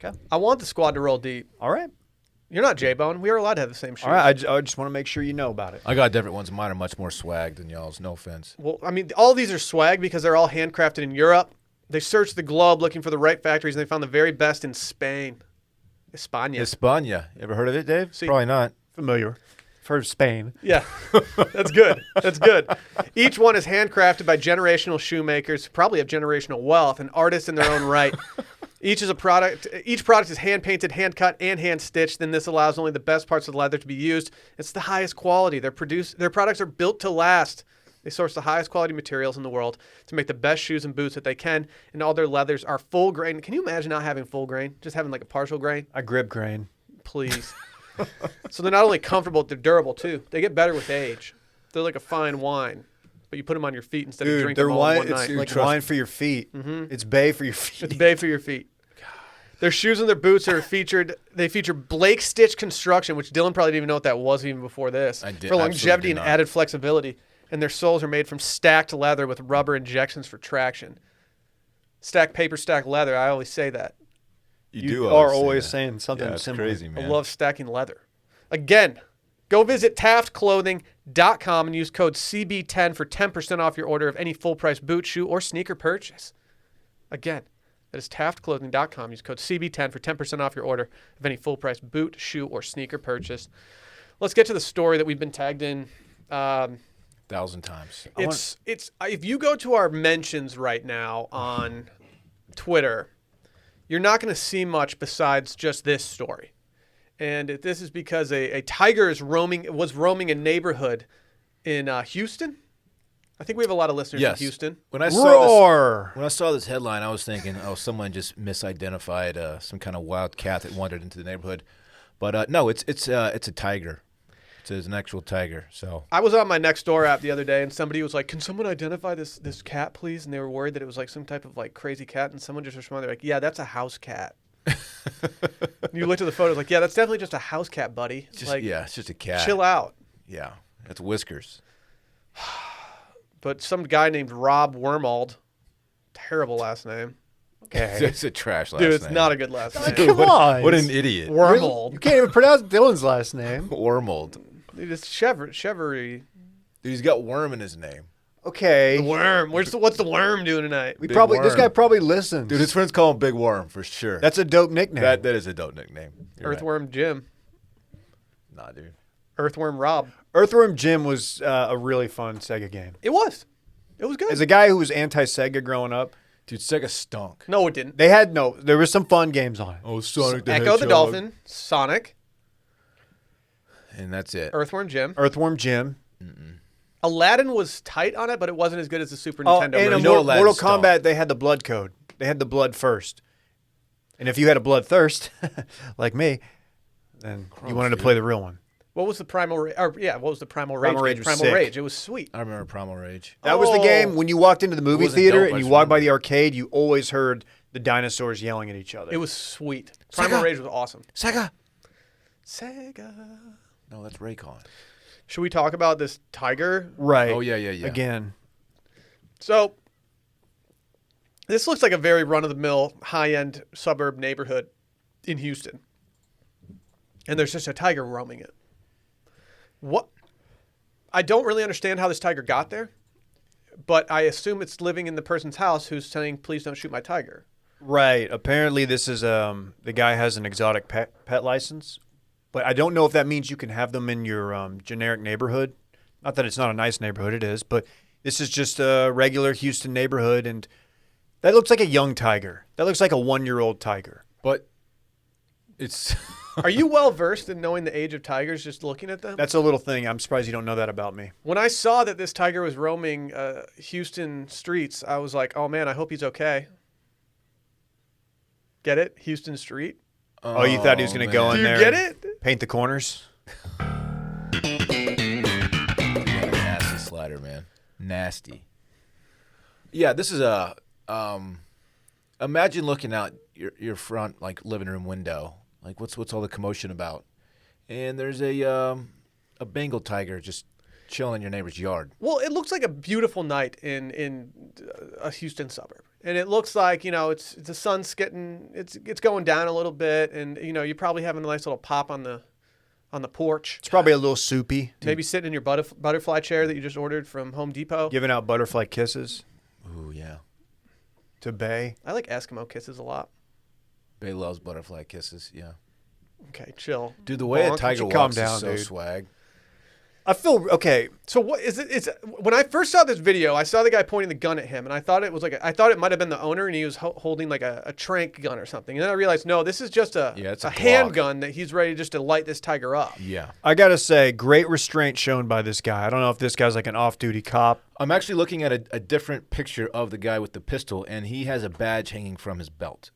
Okay. I want the squad to roll deep. All right. You're not J-Bone. We are allowed to have the same shoes. All right. I just want to make sure you know about it. I got different ones. Mine are much more swag than y'all's. No offense. Well, I mean, all these are swag because they're all handcrafted in Europe. They searched the globe looking for the right factories, and they found the very best in Spain. España. España. Ever heard of it, Dave? See- Probably not. Familiar. For Spain. Yeah, that's good. That's good. Each one is handcrafted by generational shoemakers who probably have generational wealth and artists in their own right. Each product is hand painted, hand cut, and hand stitched. Then this allows only the best parts of the leather to be used. It's the highest quality. Their products are built to last. They source the highest quality materials in the world to make the best shoes and boots that they can, and all their leathers are full grain. Can you imagine not having full grain? Just having like a partial grain? I grip grain. Please. So they're not only comfortable, they're durable too. They get better with age. They're like a fine wine, but you put them on your feet instead of drinking they're them all in one night. It's like wine for your feet. It's bay for your feet. It's bay for your feet. Their shoes and their boots are featured. They feature Blake stitch construction, which Dylan probably didn't even know what that was even before this. I did- for longevity absolutely and not. added flexibility. And their soles are made from stacked leather with rubber injections for traction. Stack paper, stack leather. I always say that. You are always saying something Yeah, it's similar. crazy, man. I love stacking leather. Again, go visit taftclothing.com and use code CB10 for 10% off your order of any full-price boot, shoe, or sneaker purchase. Again, that is taftclothing.com. Use code CB10 for 10% off your order of any full-price boot, shoe, or sneaker purchase. Let's get to the story that we've been tagged in. 1,000 times. It's if you go to our mentions right now on Twitter, you're not going to see much besides just this story. And this is because a tiger was roaming a neighborhood in Houston. I think we have a lot of listeners in Houston. When I saw Roar! when I saw this headline, I was thinking, oh, someone just misidentified some kind of wild cat that wandered into the neighborhood. But no, it's a tiger. It's an actual tiger. So I was on my Nextdoor app the other day, and somebody was like, "Can someone identify this cat, please?" And they were worried that it was like some type of like crazy cat, and someone just responded like, "Yeah, that's a house cat." You looked at the photos like, "Yeah, that's definitely just a house cat, buddy." it's just a cat. Chill out. Yeah, that's Whiskers. But some guy named Rob Wormald, terrible last name. Okay. It's a trash last Dude, name. it's not a good last name. Come on. What an idiot. Wormald. You can't even pronounce Dylan's last name. Wormold. Dude, it's Chevery. Dude, he's got worm in his name. Okay. The worm. What's the worm doing tonight? This Worm. guy probably listens. Dude, his friends call him Big Worm for sure. That's a dope nickname. that is a dope nickname. You're right. Earthworm Jim. Nah, dude. Earthworm Rob. Earthworm Jim was a really fun Sega game. It was. It was good. As a guy who was anti-Sega growing up, Dude, Sega stunk. No, it didn't. there were some fun games on it. Oh, Sonic the Echo the Hedgehog. Dolphin, Sonic, And that's it. Earthworm Jim. Earthworm Jim. Aladdin was tight on it, but it wasn't as good as the Super Oh, Nintendo and version. in know Mortal Aladdin's Kombat, they had the blood code. They had the blood first. And if you had a bloodthirst, like me, then you wanted to play the real one. What was the Primal Rage? What was the Primal Rage? Primal game? Rage was Primal sick. Rage. It was sweet. I remember Primal Rage. That was the game when you walked into the movie wasn't theater dope, and I you just walked by remember. the arcade, you always heard the dinosaurs yelling at each other. It was sweet. Primal Rage was awesome. Sega. Sega. No, that's Raycon. Should we talk about this tiger? right. Oh, yeah. Again. So, this looks like a very run-of-the-mill, high-end suburb neighborhood in Houston. And there's just a tiger roaming it. What? I don't really understand how this tiger got there, but I assume it's living in the person's house who's saying, "Please don't shoot my tiger." Right. Apparently, this is the guy has an exotic pet license, but I don't know if that means you can have them in your generic neighborhood. Not that it's not a nice neighborhood, it is, but this is just a regular Houston neighborhood, and That looks like a young tiger. That looks like a 1-year-old tiger. But it's Are you well versed in knowing the age of tigers just looking at them? That's a little thing. I'm surprised you don't know that about me. When I saw that this tiger was roaming Houston streets, I was like, oh man, I hope he's okay. Get it? Houston Street? Oh, you thought he was going to go in Do you there get and it? paint the corners? nasty slider, man. Nasty. Yeah, this is a imagine looking out your front like living room window. Like what's all the commotion about? And there's a Bengal tiger just chilling in your neighbor's yard. Well, it looks like a beautiful night in a Houston suburb. And it looks like, it's the sun's it's going down a little bit, and you're probably having a nice little pop on the porch. It's probably a little soupy. Maybe sitting in your butterfly chair that you just ordered from Home Depot. Giving out butterfly kisses Ooh, yeah. to Bay. I like Eskimo kisses a lot. Bay loves butterfly kisses, yeah. Okay, chill. Dude, the way a Bonk. tiger calm walks down, is so dude. swag. I feel okay. So what is it? It's when I first saw this video, I saw the guy pointing the gun at him, and I thought it was I thought it might have been the owner, and he was holding like a trank gun or something. And then I realized, no, this is just it's a a Glock. handgun that he's ready just to light this tiger up. Yeah. I gotta say, great restraint shown by this guy. I don't know if this guy's like an off-duty cop. I'm actually looking at a different picture of the guy with the pistol, and he has a badge hanging from his belt.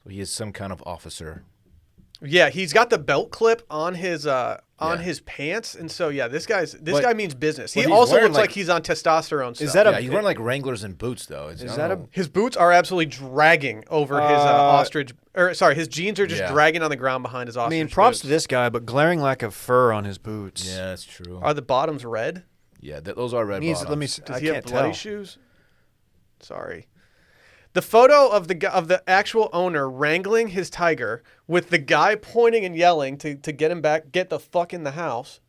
So he is some kind of officer. Yeah, he's got the belt clip on his his pants, and so yeah, this guy means business. He he's also wearing, looks like like- he's on testosterone stuff. Is that Yeah, he's wearing like Wranglers and boots, though. Is that a- His boots are absolutely dragging over his ostrich, or sorry, his jeans are just Yeah. dragging on the ground behind his I ostrich. mean, props boots. to this guy, but glaring lack of fur on his boots. Yeah, that's true. Are the bottoms red? Yeah, those are red bottoms. Let me. Does I he have can't bloody tell. shoes? Sorry. The photo of the actual owner wrangling his tiger with the guy pointing and yelling to get him back, get the fuck in the house.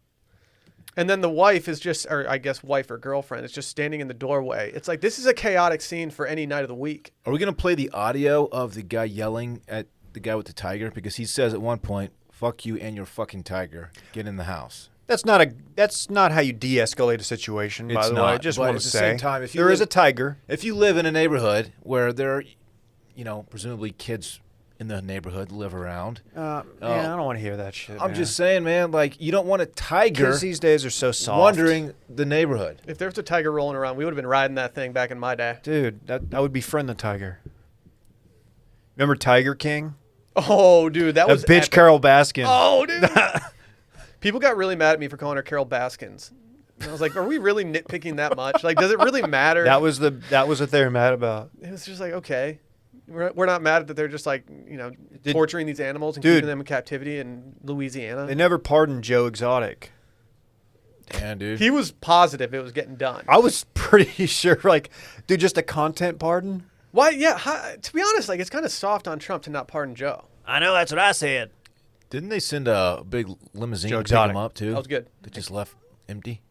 And then the wife is just, or I guess wife or girlfriend, is just standing in the doorway. It's like, this is a chaotic scene for any night of the week. Are we going to play the audio of the guy yelling at the guy with the tiger? Because he says at one point, fuck you and your fucking tiger. Get in the house. That's not how you de-escalate a situation. By It's the way, not, I just but want at to the say same time, if you there is live- a tiger. If you live in a neighborhood where there are, presumably kids in the neighborhood live around. Man, I don't want to hear that shit. I'm just saying, man, like, you don't want a tiger kids these days are so soft. wandering the neighborhood. If there was a tiger rolling around, we would have been riding that thing back in my day. Dude, I would befriend the tiger. Remember Tiger King? Oh, dude, that was bitch epic. Carol Baskin. Oh, dude. People got really mad at me for calling her Carol Baskins. And I was like, are we really nitpicking that much? Like, does it really matter? That was what they were mad about. It was just like, okay. We're not mad that they're just like, torturing these animals and Dude. keeping them in captivity in Louisiana. They never pardoned Joe Exotic. Damn, dude. He was positive it was getting done. I was pretty sure, like, dude, just a content pardon? Why? Yeah. To be honest, like, it's kind of soft on Trump to not pardon Joe. I know, that's what I said. Didn't they send a big limousine Joe to pick Exotic. him up, too? That was good. That just left empty?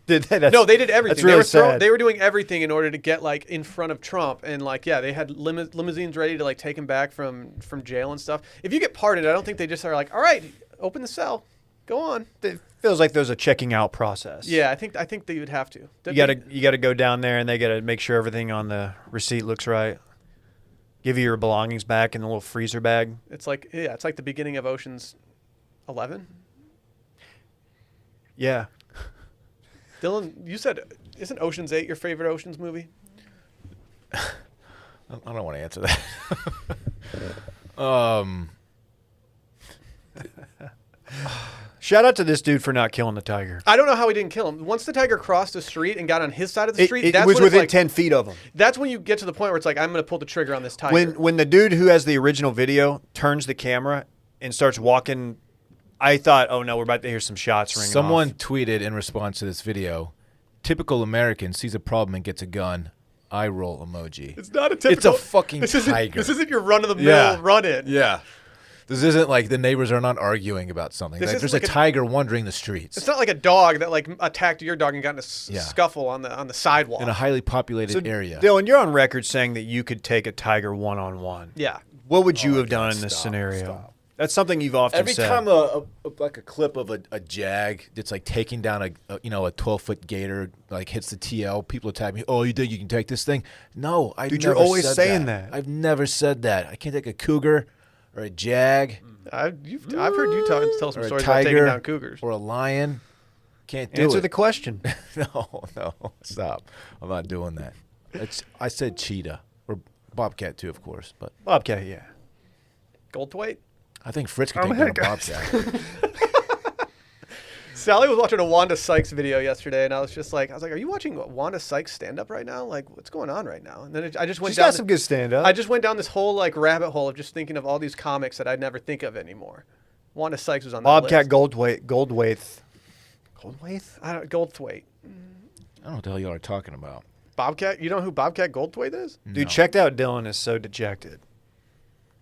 Did they? No, they did everything. That's really sad. They were doing everything in order to get like in front of Trump, and like they had limousines ready to like take him back from jail and stuff. If you get pardoned, I don't think they just are like, all right, open the cell, go on. It feels like there's a checking out process. Yeah, I think that you would have to. You gotta go down there and they gotta make sure everything on the receipt looks right. Give you your belongings back in the little freezer bag. It's like the beginning of Ocean's 11. Yeah. Dylan, you said isn't Ocean's 8 your favorite Ocean's movie? I don't want to answer that. Shout out to this dude for not killing the tiger. I don't know how he didn't kill him. Once the tiger crossed the street and got on his side of the street, It that's was when it's within like, 10 feet of him. That's when you get to the point where it's like, I'm going to pull the trigger on this tiger. When the dude who has the original video turns the camera and starts walking, I thought, oh no, we're about to hear some shots ringing Someone off. tweeted in response to this video, typical American sees a problem and gets a gun. Eye roll emoji. It's not a typical. It's a fucking this tiger. This isn't your run-of-the-mill run-in. Yeah. This isn't like the neighbors are not arguing about something. This Like, isn't there's like a tiger wandering the streets It's not like a dog that like attacked your dog and got in a Yeah. scuffle on the sidewalk. in a highly populated So, area. Dylan, you're on record saying that you could take a tiger one-on-one. Yeah. What would you Oh, have done God, in this stop, scenario? stop. That's something you've often Every said. time like a clip of a jag that's like taking down a 12-foot gator like hits the TL, people attack me. Oh, you think you can take this thing? No, I. Dude, you're always saying that. I've never said that. I can't take a cougar or a jag I've heard you tell some or a stories about taking tiger down cougars. or a lion. Can't do Answer it. the question. No, stop. I'm not doing that. I said cheetah or bobcat too, of course, but Bobcat, yeah. Goldthwait? I think Fritz can take down a bobcat. Sally was watching a Wanda Sykes video yesterday, and I was like, are you watching Wanda Sykes stand up right now? Like, what's going on right now? And then I just went She's down. got some good stand-up. I just went down this whole like rabbit hole of just thinking of all these comics that I'd never think of anymore. Wanda Sykes was on that Bobcat list. Goldthwait. Goldthwait. I don't know what the hell y'all are talking about. Bobcat? You know who Bobcat Goldthwait is? Dude, No. checked out Dylan is so dejected.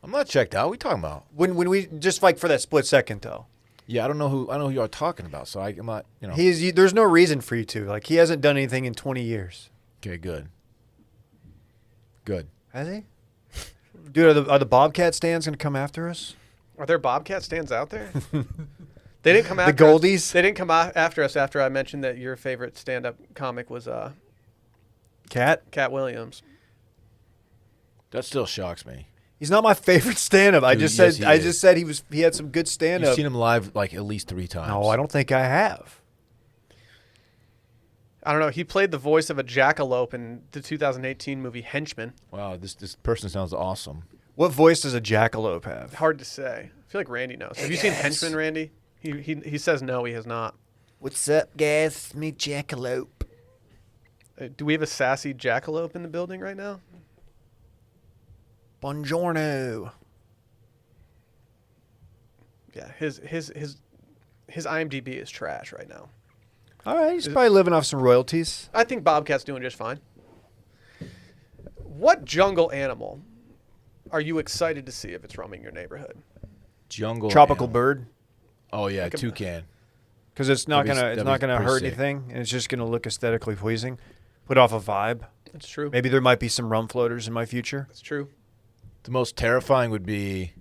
I'm not checked out. What are you talking about? When we just like for that split second though. Yeah, I don't know who you are talking about. So I'm not. There's no reason for you to. Like he hasn't done anything in 20 years. Okay, good. Good. Has he? Dude, are the Bobcat stands going to come after us? Are there Bobcat stands out there? They didn't come The after us. Goldies? They didn't come after us after I mentioned that your favorite stand-up comic was Cat? Cat Williams. That still shocks me. He's not my favorite stand-up. I Dude, just yes, said he I is. just said he had some good You've stand-up. seen him live like at least 3 times. No, I don't think I have. I don't know. He played the voice of a jackalope in the 2018 movie Henchman. Wow, this person sounds awesome. What voice does a jackalope have? Hard to say. I feel like Randy knows. Have you seen Henchman, Randy? He says no, he has not. What's up, guys? Me jackalope. Do we have a sassy jackalope in the building right now? Buongiorno. Yeah, his IMDb is trash right now. All right, he's probably living off some royalties. I think Bobcat's doing just fine. What jungle animal are you excited to see if it's roaming your neighborhood? Jungle Tropical animal. bird. Oh yeah, Like a- toucan. Because it's not That'd be gonna pretty hurt sick. anything, and it's just gonna look aesthetically pleasing. Put off a vibe. That's true. Maybe there might be some rum floaters in my future. That's true. The most terrifying would be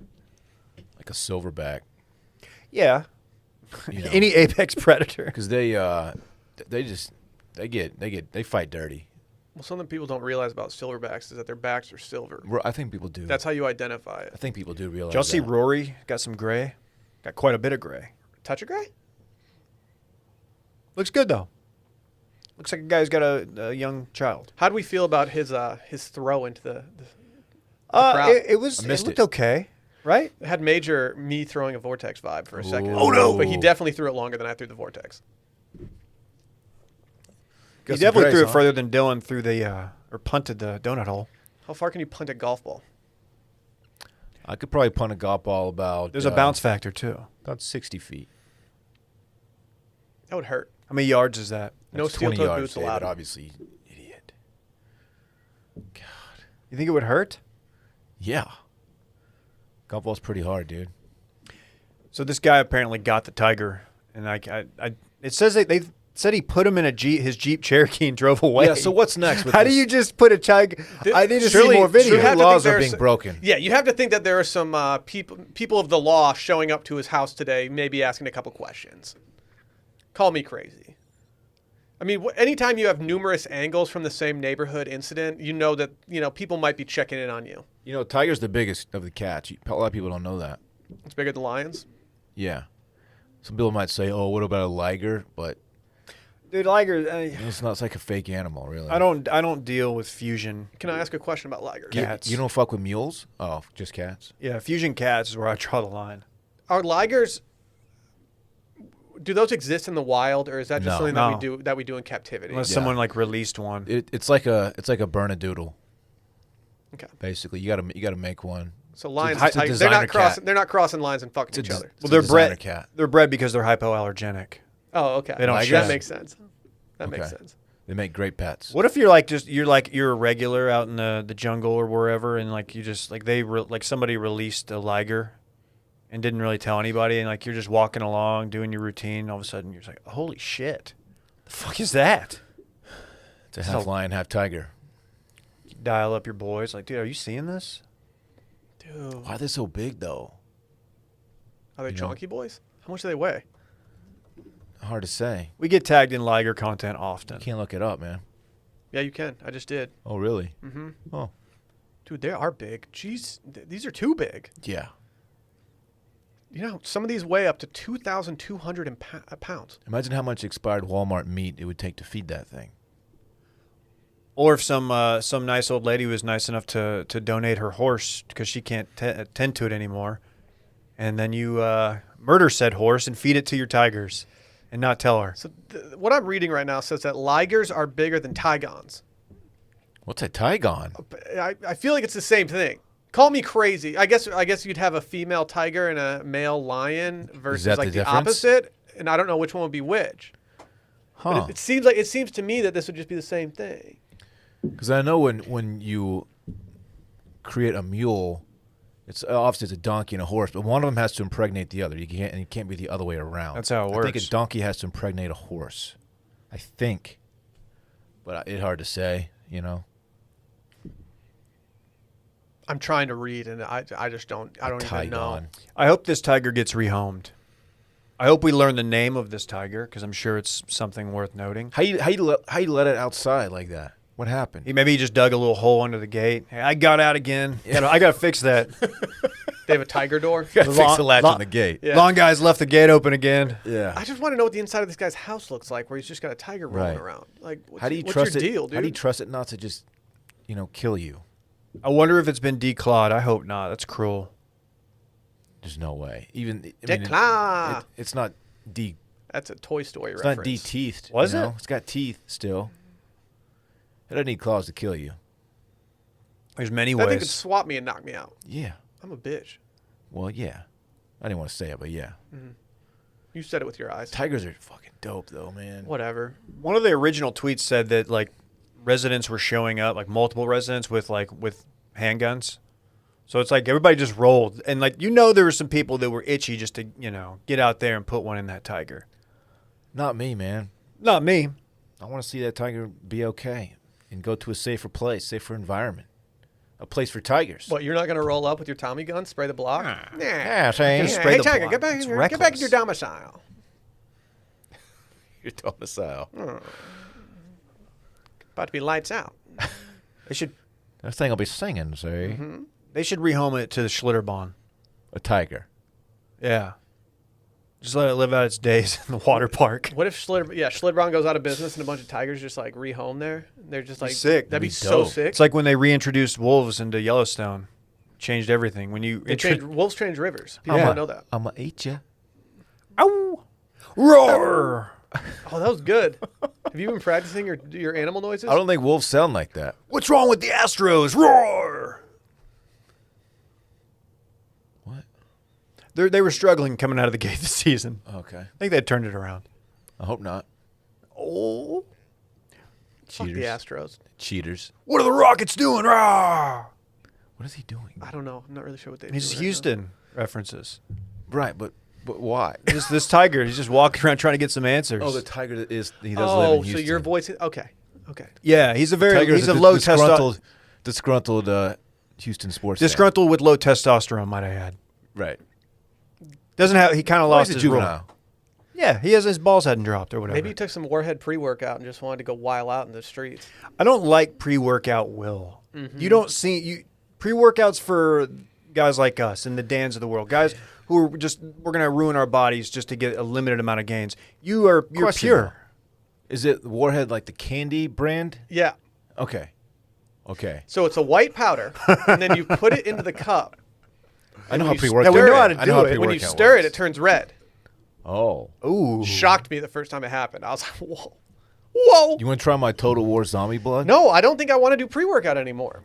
like a silverback. Yeah. You know? Any apex predator. Because they fight dirty. Well, something people don't realize about silverbacks is that their backs are silver. I think people do. That's how you identify it. I think people do realize. Did y'all see that. Rory? Got some gray. Got quite a bit of gray. Touch a gray? Looks good though. Looks like a guy's got a young child. How do we feel about his throw into the crowd? It missed looked it. okay, right? It had major me throwing a vortex vibe for a second. Oh, no. But he definitely threw it longer than I threw the vortex. He Got some definitely grace, threw it huh? further than Dylan threw the or punted the donut hole. How far can you punt a golf ball? I could probably punt a golf ball about. There's a bounce factor too. About 60 feet. That would hurt. How many yards is that? No That's 20 steel-toed yards, boots David, allowed. obviously, idiot. You think it would hurt? Yeah. Golf ball's pretty hard, dude. So this guy apparently got the tiger, and it says they said he put him in his Jeep Cherokee and drove away. Yeah. So what's next? With How this? do you just put a tiger? I need to see Surely- more video. surely have to laws think are there's- being broken. Yeah, you have to think that there are some people of the law showing up to his house today, maybe asking a couple questions. Call me crazy. I mean, anytime you have numerous angles from the same neighborhood incident, you know that people might be checking in on you. You know, tiger's the biggest of the cats. A lot of people don't know that. It's bigger than lions. Yeah. Some people might say, "Oh, what about a liger?" But Dude, liger. it's not. It's like a fake animal, really. I don't deal with fusion. Can I ask a question about ligers? You, Cats. you don't fuck with mules? Oh, just cats. Yeah, fusion cats is where I draw the line. Are ligers? Do those exist in the wild, or is that just No. something No. that we do in captivity? Unless Yeah. someone like released one. It's like a Bernedoodle. Okay. Basically, you gotta make one. So lions, It's a tigers, they're not designer crossing. cat. They're not crossing lines and fucking It's each a, other. it's Well, a they're designer bred. cat. They're bred because they're hypoallergenic. Oh, okay. They don't Ligers? shed. That makes sense. That makes Okay. sense. They make great pets. What if you're a regular out in the jungle or wherever, and like you just like somebody released a liger, and didn't really tell anybody, and like you're just walking along doing your routine, and all of a sudden you're just like, holy shit, the fuck is that? It's a half lion, half tiger. You dial up your boys, like, dude, are you seeing this? Dude. Why are they so big though? Are they You know? chonky boys? How much do they weigh? Hard to say. We get tagged in Liger content often. You can't look it up, man. Yeah, you can. I just did. Oh, really? Mm-hmm. Oh. Dude, they are big. Jeez, these are too big. Yeah. You know, some of these weigh up to 2,200 pounds. Imagine how much expired Walmart meat it would take to feed that thing. Or if some nice old lady was nice enough to donate her horse because she can't tend to it anymore, and then you murder said horse and feed it to your tigers and not tell her. So what I'm reading right now says that ligers are bigger than tigons. What's a tigon? I feel like it's the same thing. Call me crazy. I guess you'd have a female tiger and a male lion versus that like the the difference? opposite, and I don't know which one would be which. Huh. But it seems to me that this would just be the same thing. Because I know when you create a mule, it's obviously it's a donkey and a horse, but one of them has to impregnate the other. It can't be the other way around. That's how it I think works. a donkey has to impregnate a horse. I think, but it's hard to say. You know. I'm trying to read, and I just don't. I don't even know. Tigon. I hope this tiger gets rehomed. I hope we learn the name of this tiger because I'm sure it's something worth noting. How you let it outside like that? What happened? Maybe he just dug a little hole under the gate. Hey, I got out again. I got to fix that. They have a tiger door. You gotta fix the latch long- on the gate. Yeah. Long guy's left the gate open again. Yeah. I just want to know what the inside of this guy's house looks like, where he's just got a tiger rolling Right. around. Like, How do you what's trust your it? deal, dude? How do you trust it not to just, kill you? I wonder if it's been declawed. I hope not. That's cruel. There's no way. Even Declaw. it's not de. That's a Toy Story It's reference. not de-teethed. Was you know? it? It's got teeth still. It doesn't need claws to kill you. There's many That thing could ways. swap me and knock me out. Yeah. I'm a bitch. Well, yeah. I didn't want to say it, but yeah. You said it with your eyes. Tigers are fucking dope, though, man. Whatever. One of the original tweets said that like residents were showing up, like multiple residents with handguns. So it's like everybody just rolled, and there were some people that were itchy just to get out there and put one in that tiger. Not me, man. Not me. I want to see that tiger be okay and go to a safer place, safer environment. A place for tigers. What, you're not going to roll up with your Tommy gun, spray the block? Nah. Yeah, say, Just spray Hey, the tiger, block. get back, It's get back in reckless. your domicile. you're domicile. About to be lights out. They should That thing will be singing, see? they should rehome it to the Schlitterbahn. A tiger. Yeah. Just let it live out its days in the water park. What if Schlitterbahn goes out of business and a bunch of tigers just like rehome there? They're just like sick. That'd be That'd be so dope. sick. It's like when they reintroduced wolves into Yellowstone. Changed everything. When you Wolves change rivers. People Yeah. don't know that. I'm going to eat you. Ow! Roar! Oh, that was good. Have you been practicing your animal noises? I don't think wolves sound like that. What's wrong with the Astros? Roar! What? They were struggling coming out of the gate this season. Okay. I think they turned it around. I hope not. Oh. Fuck the Astros. Cheaters. What are the Rockets doing? Roar! What is he doing? I don't know. I'm not really sure what they He's do right Houston references. Right, but why? This tiger, he's just walking around trying to get some answers. Oh, the tiger he does live now. in Oh, so Houston. your voice. Okay. yeah, he's a Tiger's low testosterone. disgruntled Houston sports Disgruntled with low testosterone, might I add. fan. Right. Doesn't have he kind of Well, lost he's a his rule. juvenile. Yeah, his balls hadn't dropped or whatever. Maybe he took some Warhead pre-workout and just wanted to go wild out in the streets. I don't like pre-workout will. You don't see pre-workouts for guys like us and the Dans of the world, guys who are we're gonna ruin our bodies just to get a limited amount of gains. You're Question, pure. Is it Warhead like the candy brand? Yeah. Okay. So it's a white powder, and then you put it into the cup. I know when how you pre-workout. Yeah, we know how works. to I do know how it. When you pre-workout stir works. it turns red. Oh. Ooh. Shocked me the first time it happened. I was like, whoa. You want to try my Total War zombie blood? No, I don't think I want to do pre-workout anymore.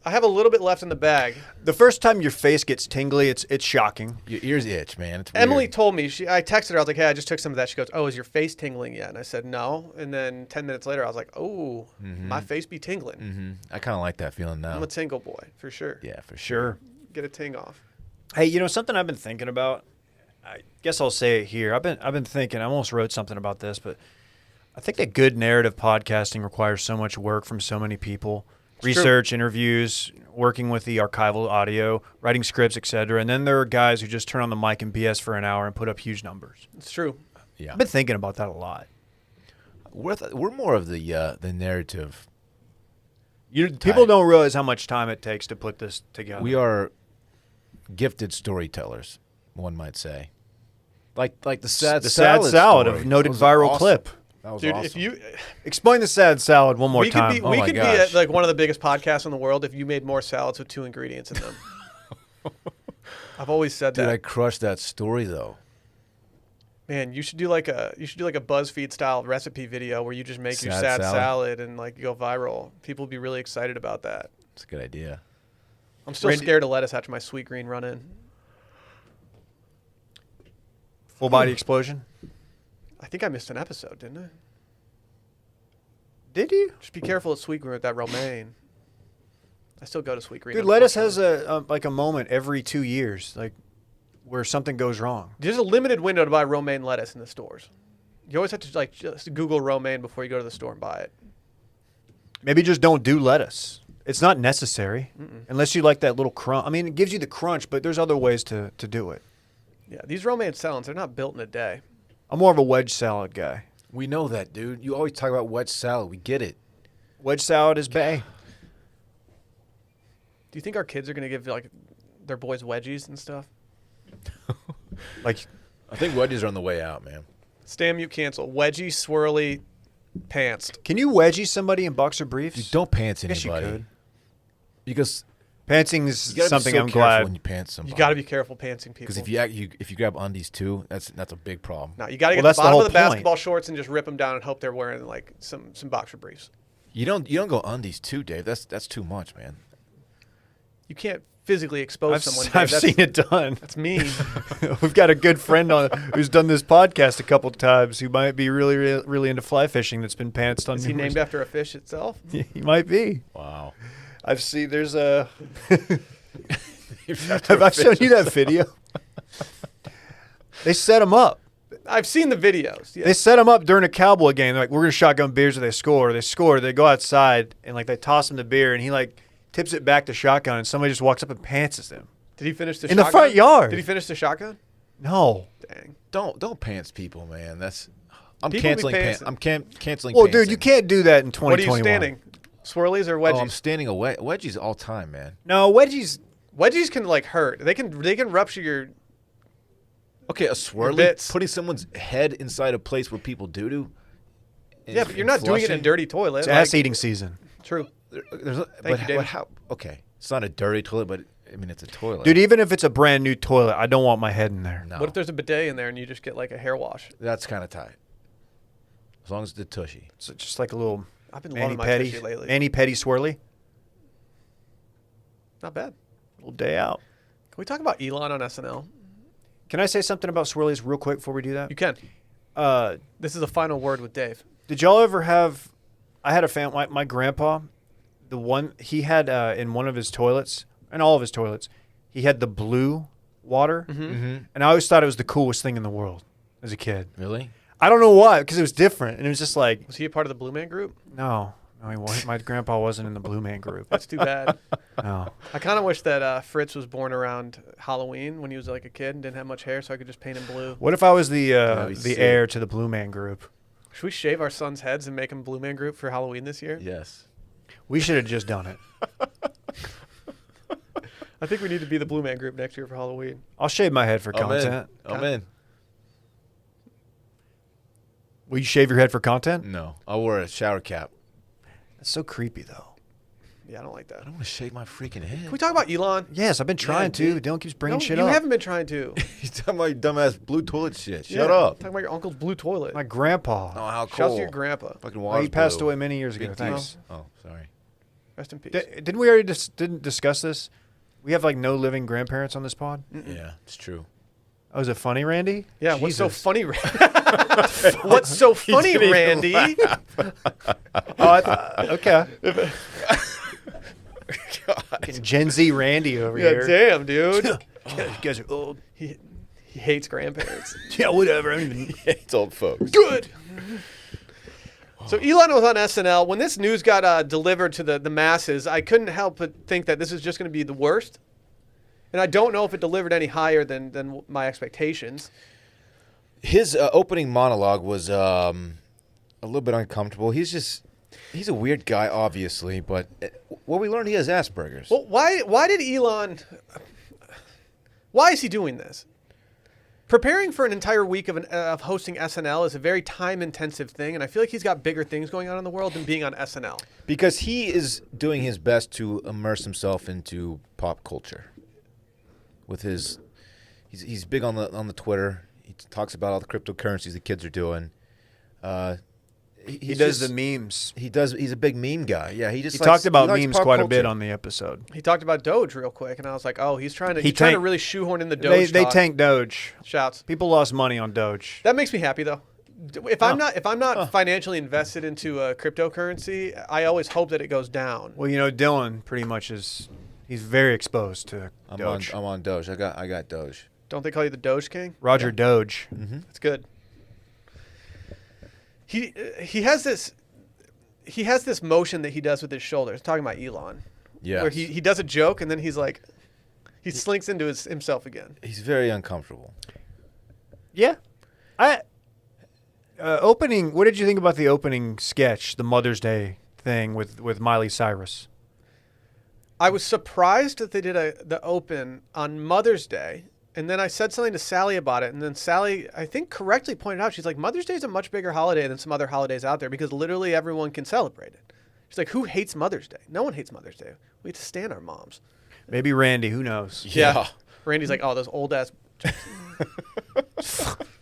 I have a little bit left in the bag. The first time your face gets tingly, it's shocking. Your ears itch, man. It's weird. Emily told me, I texted her, I was like, hey, I just took some of that. She goes, oh, is your face tingling yet? And I said, no. And then 10 minutes later, I was like, oh, my face be tingling. Mm-hmm. I kind of like that feeling now. I'm a tingle boy, for sure. Yeah, for Sure. sure. Get a ting off. Hey, something I've been thinking about. I guess I'll say it here. I've been thinking. I almost wrote something about this, but I think that good narrative podcasting requires so much work from so many people. research, interviews, working with the archival audio, writing scripts, etc. And then there are guys who just turn on the mic and BS for an hour and put up huge numbers. It's true. Yeah. I've been thinking about that a lot. We're more of the narrative. People don't realize how much time it takes to put this together. We are gifted storytellers, one might say. Like the sad salad story. of noted That was viral awesome. clip. That was Dude, awesome. if you Explain the sad salad one more we time. could be Oh we my could be gosh. at, like one of the biggest podcasts in the world if you made more salads with 2 ingredients in them. I've always said Dude, that. I crushed that story though. Man, you should do like a BuzzFeed style recipe video where you just make your Sad sad salad. salad and like go viral. People would be really excited about that. It's a good idea. I'm still Randy- scared of lettuce after my sweet green run in. Full body explosion. I think I missed an episode, didn't I? Did you? Just be careful at sweet green with that romaine. I still go to sweet green. Dude, lettuce unfortunately. has a moment every 2 years, like where something goes wrong. There's a limited window to buy romaine lettuce in the stores. You always have to like just Google romaine before you go to the store and buy it. Maybe just don't do lettuce. It's not necessary unless you like that little crunch. I mean, it gives you the crunch, but there's other ways to do it. Yeah, these romaine salads, they're not built in a day. I'm more of a wedge salad guy. We know that, dude. You always talk about wedge salad. We get it. Wedge salad is bae. Do you think our kids are going to give like their boys wedgies and stuff? Like, I think wedges are on the way out, man. Stay mute, cancel. Wedgie, swirly, pants. can you wedgie somebody in boxer briefs? You don't pants Yes, you anybody. could. Because Pantsing is you gotta something be so I'm careful glad. when you pants somebody. You got to be careful pantsing people. Because if you grab undies too, that's a big problem. no, you got to get Well, the that's the bottom whole of the point. basketball shorts and just rip them down and hope they're wearing like some boxer briefs. You don't go undies too, Dave. That's too much, man. You can't physically expose someone. Dave. I've That's, seen it done. That's mean. We've got a good friend on who's done this podcast a couple times who might be really, really, really into fly fishing that's been pantsed on Is he numerous- named after a fish itself? He might be. Wow. I've seen there's a have I shown you that video? They set him up. I've seen the videos. Yeah. They set him up during a Cowboy game. They're like, we're gonna shotgun beers if they score. They score. They go outside and like they toss him the beer and he like tips it back to shotgun and somebody just walks up and pantses him. Did he finish the In the shotgun? front yard. Did he finish the shotgun? No. Dang. Don't pants people, man. I'm People be canceling. pantsing. I'm canceling. Well, dude, pantsing. you can't do that in 2021. What are you standing? Swirlies or wedgies? Oh, I'm standing away. Wedgies all time, man. No, wedgies. Wedgies can like hurt. They can rupture your. Okay, a swirly bits. putting someone's head inside a place where people doo-doo. Yeah, but you're not doing it in a dirty toilet. It's like- ass eating season. True. There's a, Thank but you, David. how? Okay, it's not a dirty toilet, but I mean it's a toilet. Dude, even if it's a brand new toilet, I don't want my head in there. no, What if there's a bidet in there and you just get like a hair wash? that's kind of tight. As long as it's a tushy. It's just like a little I've been Annie loving my Petty, tissue lately. Annie Petty swirly. Not bad. Little day out. Can we talk about Elon on SNL? Can I say something about swirlies real quick before we do that? You can. This is a final word with Dave. Did y'all ever have? I had a my grandpa, the one he had in one of his toilets, and all of his toilets, he had the blue water, Mm-hmm. and I always thought it was the coolest thing in the world as a kid. Really? I don't know why, because it was different, and it was just like, Was he a part of the Blue Man Group? no, he wasn't. My grandpa wasn't in the Blue Man Group. That's too bad. No. I kind of wish that Fritz was born around Halloween when he was like a kid and didn't have much hair, so I could just paint him blue. What if I was the That'd be sick. heir to the Blue Man Group? Should we shave our sons' heads and make them Blue Man Group for Halloween this year? Yes. We should have just done it. I think we need to be the Blue Man Group next year for Halloween. I'll shave my head for I'm in. content. I'm in. Will you shave your head for content? No, I'll wear a shower cap. That's so creepy, though. Yeah, I don't like that. I don't want to shave my freaking head. Can we talk about Elon? Yes, I've been trying to. dude. Dylan keeps bringing No, shit you up. haven't been trying to. He's talking about your dumbass blue toilet shit. Shut Yeah, up. Talking about your uncle's blue toilet. My grandpa. Oh, how Shouts cool. to your grandpa. Fucking Well, water's he passed blue. away many years ago. Big Thanks. deal. Oh, sorry. Rest in peace. Didn't we already didn't discuss this? We have like no living grandparents on this pod. Yeah, it's true. Oh, is it funny, Randy? Yeah, what's so Jesus. funny? What's so funny, Randy? Okay. Fucking Gen Z Randy over Yeah, here. damn, dude. You guys are old. He hates grandparents. Yeah, whatever. I don't even... It's old folks. Good. So Elon was on SNL. When this news got delivered to the masses, I couldn't help but think that this is just going to be the worst. And I don't know if it delivered any higher than my expectations. His opening monologue was a little bit uncomfortable. He's a weird guy, obviously, but what we learned, he has Asperger's. Well, why did Elon? Why is he doing this? Preparing for an entire week of hosting SNL is a very time-intensive thing, and I feel like he's got bigger things going on in the world than being on SNL. Because he is doing his best to immerse himself into pop culture. With he's big on the Twitter. He talks about all the cryptocurrencies the kids are doing. He does the memes. He's a big meme guy. Yeah, he talked about likes memes pop quite a culture. bit on the episode. He talked about Doge real quick, and I was like, oh, he's trying to really shoehorn in the Doge They talk. tanked Doge. Shouts. People lost money on Doge. That makes me happy though. If I'm not financially invested into a cryptocurrency, I always hope that it goes down. Well, Dylan pretty much he's very exposed to Doge. I'm on Doge. I got Doge. Don't they call you the Doge King? Roger Doge. Mm-hmm. That's good. He has this motion that he does with his shoulders. Talking about Elon. Yeah. Where he does a joke and then he's like, he slinks into himself again. He's very uncomfortable. Yeah. Opening. What did you think about the opening sketch, the Mother's Day thing with Miley Cyrus? I was surprised that they did the open on Mother's Day. And then I said something to Sally about it. And then Sally, I think, correctly pointed out, she's like, Mother's Day is a much bigger holiday than some other holidays out there because literally everyone can celebrate it. She's like, who hates Mother's Day? No one hates Mother's Day. We have to stand our moms. Maybe Randy. Who knows? Yeah. Randy's like, oh, those old ass.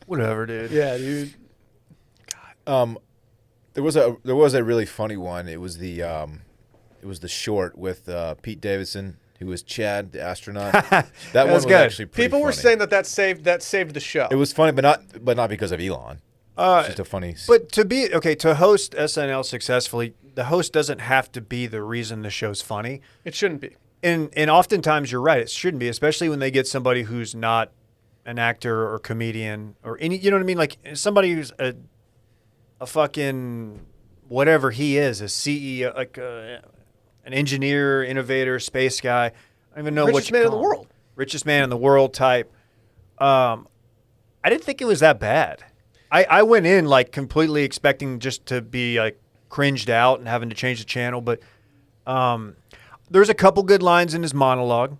Whatever, dude. Yeah, dude. There was a really funny one. It was the short with Pete Davidson, who was Chad, the astronaut. That one was good. actually pretty People were funny. saying that saved the show. It was funny, but not because of Elon. It's just a funny. But to host SNL successfully, the host doesn't have to be the reason the show's funny. It shouldn't be. And oftentimes you're right, it shouldn't be, especially when they get somebody who's not an actor or comedian or any, you know what I mean? Like somebody who's a fucking whatever he is, a CEO, like an engineer, innovator, space guy. I don't even know what Richest you man in call the him. world. Richest man in the world type. I didn't think it was that bad. I went in like completely expecting just to be like cringed out and having to change the channel, but there's a couple good lines in his monologue.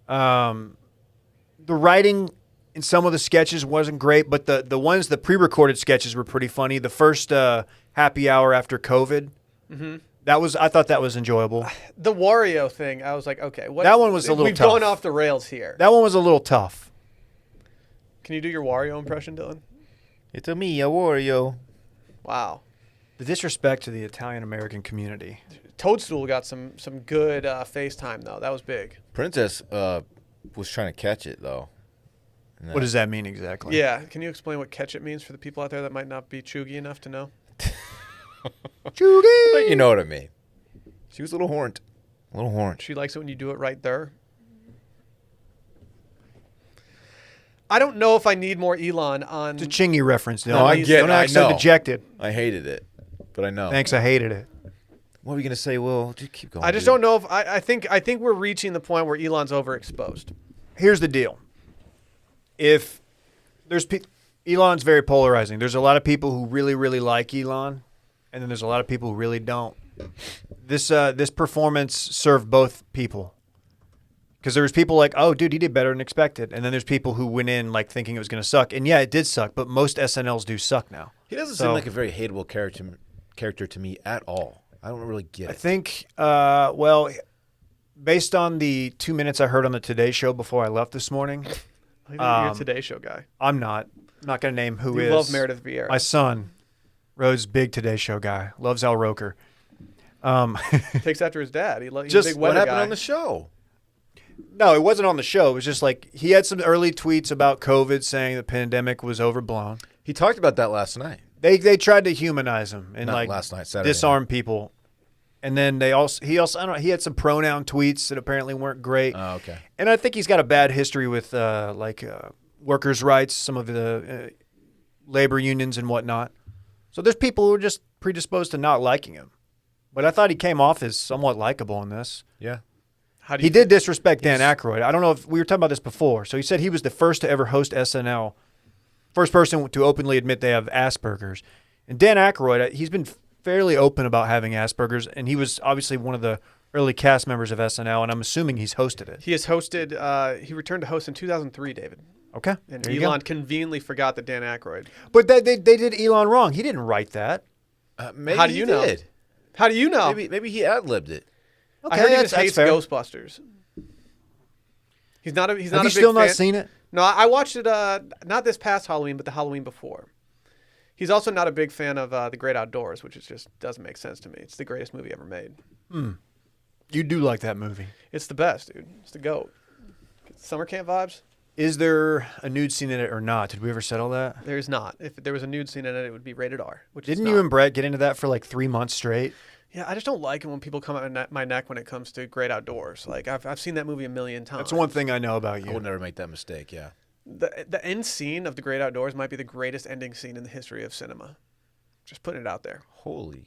The writing in some of the sketches wasn't great, but the pre-recorded sketches were pretty funny. The first happy hour after COVID, I thought that was enjoyable. The Wario thing, I was like, okay. That one was a little We've tough. gone off the rails here. That one was a little tough. Can you do your Wario impression, Dylan? It's a Wario. Wow. The disrespect to the Italian-American community. Toadstool got some good FaceTime, though. That was big. Princess was trying to catch it though. And What does that mean exactly? Yeah. Can you explain what catch it means for the people out there that might not be chuggy enough to know? But you know what I mean. She was a little horned. She likes it when you do it right there. I don't know if I need more Elon on. It's a Chingy reference. Dylan. No, I get it. Don't act I so know. dejected. I hated it, but I know. Thanks, I hated it. What were you gonna say? Will just keep going. I just dude. don't know if I think we're reaching the point where Elon's overexposed. Here's the deal. If there's Elon's very polarizing. There's a lot of people who really, really like Elon, and then there's a lot of people who really don't. This performance served both people. Because there was people like, oh, dude, he did better than expected. And then there's people who went in like thinking it was going to suck. And yeah, it did suck, but most SNLs do suck now. He doesn't So- seem like a very hateable character to me at all. I don't really get I it. think, based on the 2 minutes I heard on the Today Show before I left this morning, I think you're a Today Show guy. I'm not going to name who You is. love Meredith Vieira. My son, Rose, big Today Show guy, loves Al Roker. Takes after his dad. He's Just a big What weather happened guy. on the show? No, it wasn't on the show. It was just like he had some early tweets about COVID saying the pandemic was overblown. He talked about that last night. They tried to humanize him and Not like last night, Saturday disarm people. And then he also I don't know, he had some pronoun tweets that apparently weren't great. Oh, okay. And I think he's got a bad history with workers' rights, some of the labor unions and whatnot. So there's people who are just predisposed to not liking him. But I thought he came off as somewhat likable in this. Yeah. How do He you did disrespect Dan Aykroyd. I don't know if we were talking about this before. So he said he was the first to ever host SNL, first person to openly admit they have Asperger's. And Dan Aykroyd, he's been fairly open about having Asperger's, and he was obviously one of the early cast members of SNL, and I'm assuming he's hosted it. He has hosted. He returned to host in 2003, David. Okay. And there you Elon go. conveniently forgot that Dan Aykroyd. But they did Elon wrong. He didn't write that. Maybe How do you he know? did. How do you know? Maybe he ad-libbed it. I heard he that's- just hates that's fair. Ghostbusters. He's not a. He's Have not you a big still fan. not seen it? No, I watched it. Not this past Halloween, but the Halloween before. He's also not a big fan of The Great Outdoors, which is just doesn't make sense to me. It's the greatest movie ever made. You do like that movie. It's the best, dude. It's the GOAT. Summer camp vibes? Is there a nude scene in it or not? Did we ever settle that? There is not. If there was a nude scene in it, it would be rated R. Which Didn't is you not. and Brett get into that for like 3 months straight? Yeah, I just don't like it when people come at my neck when it comes to Great Outdoors. Like I've seen that movie a million times. That's one thing I know about I you. would never make that mistake. Yeah. The end scene of The Great Outdoors might be the greatest ending scene in the history of cinema. Just putting it out there. Holy.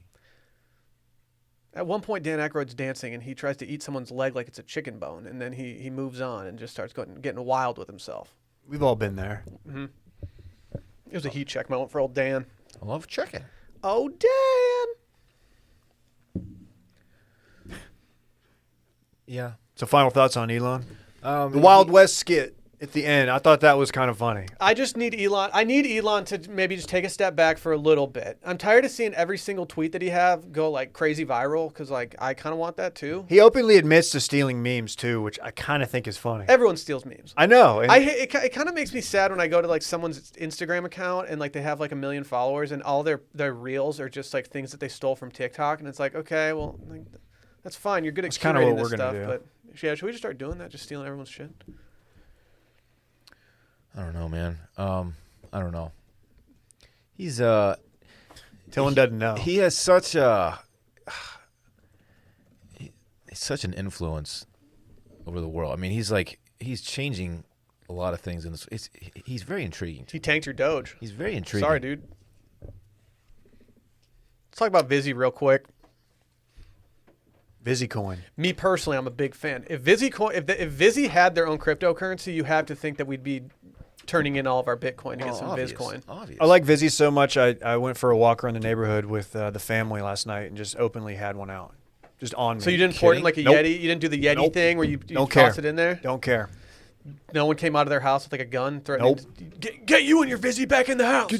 At one point, Dan Aykroyd's dancing, and he tries to eat someone's leg like it's a chicken bone, and then he moves on and just starts getting wild with himself. We've all been there. It was a heat check moment for old Dan. I love chicken. Oh, Dan! Yeah. So final thoughts on Elon? The The Wild West skit at the end. I thought that was kind of funny. I just need Elon. I need Elon to maybe just take a step back for a little bit. I'm tired of seeing every single tweet that he have go like crazy viral because like I kind of want that too. He openly admits to stealing memes too, which I kind of think is funny. Everyone steals memes. I know. and- It kind of makes me sad when I go to like someone's Instagram account and like they have like 1 million followers and all their reels are just like things that they stole from TikTok, and it's like, okay, well, like, that's fine. You're good at That's kinda curating what this we're gonna stuff, do. but yeah, should we just start doing that? Just stealing everyone's shit? I don't know, man. I don't know. He's Dylan doesn't know. he has such a he's such an influence over the world. I mean, he's changing a lot of things in this. He's very intriguing. He tanked your Doge. He's very intriguing. Sorry, dude. Let's talk about Vizzy real quick. VizzyCoin. Me personally, I'm a big fan. If Vizzy had their own cryptocurrency, you have to think that we'd be turning in all of our Bitcoin to get some obvious, Bizcoin. Obvious. I like Vizzy so much. I went for a walk around the neighborhood with the family last night and just openly had one out, just on me. So you didn't pour it in like a Nope. Yeti? You didn't do the Yeti Nope. thing where you Don't toss care. it in there? Don't care. No one came out of their house with like a gun threatening. Get you and your Vizzy back in the house.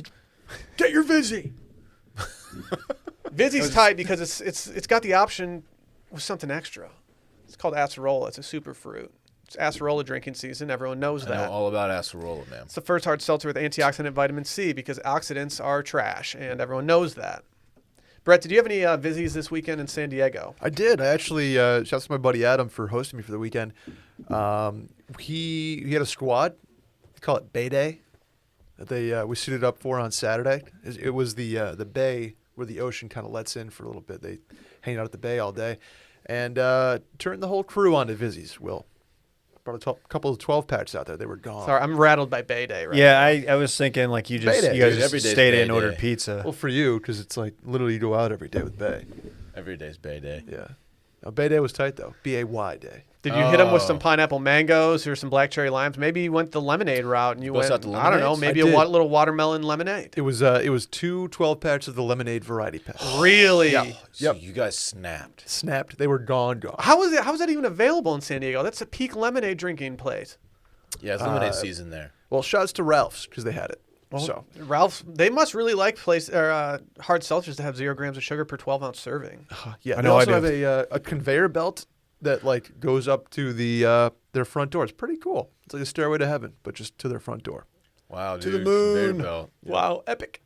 Get your Vizzy. Vizzy's tight because it's got the option with something extra. It's called acerola. It's a super fruit. It's acerola drinking season. Everyone knows I that. know all about acerola, man. It's the first hard seltzer with antioxidant vitamin C because oxidants are trash, and everyone knows that. Brett, did you have any Vizzies this weekend in San Diego? I did. I actually shout out to my buddy Adam for hosting me for the weekend. He had a squad. They call it Bay Day. That we suited up for on Saturday. It was the bay where the ocean kind of lets in for a little bit. They hang out at the bay all day, and turned the whole crew onto Vizzies. Will brought a couple of 12 packs out there. They were gone. Sorry, I'm rattled by Bay Day right Yeah, I was thinking like you guys Dude, just every day's stayed in and Bay ordered Day. pizza. Well, for you, because it's like literally you go out every day with Bay. Every day's Bay Day. Yeah. Now, Bay Day was tight though. BAY Day. Did you hit them with Oh. some pineapple mangoes or some black cherry limes? Maybe you went the lemonade route and you Bust went, out the I don't know, lemonades? maybe I a did. little watermelon lemonade. It was 2 12 packs of the lemonade variety pack. Really? Yeah. So Yep. you guys snapped. Snapped. They were gone. How is that even available in San Diego? That's a peak lemonade drinking place. Yeah, it's lemonade season there. Well, shouts to Ralph's because they had it. So Ralph, they must really like hard seltzers that have 0 grams of sugar per 12-ounce serving. yeah, I they know I also do. have a conveyor belt that like goes up to their front door. It's pretty cool. It's like a stairway to heaven, but just to their front door. Wow, To dude. the moon. Conveyor belt. Wow, epic.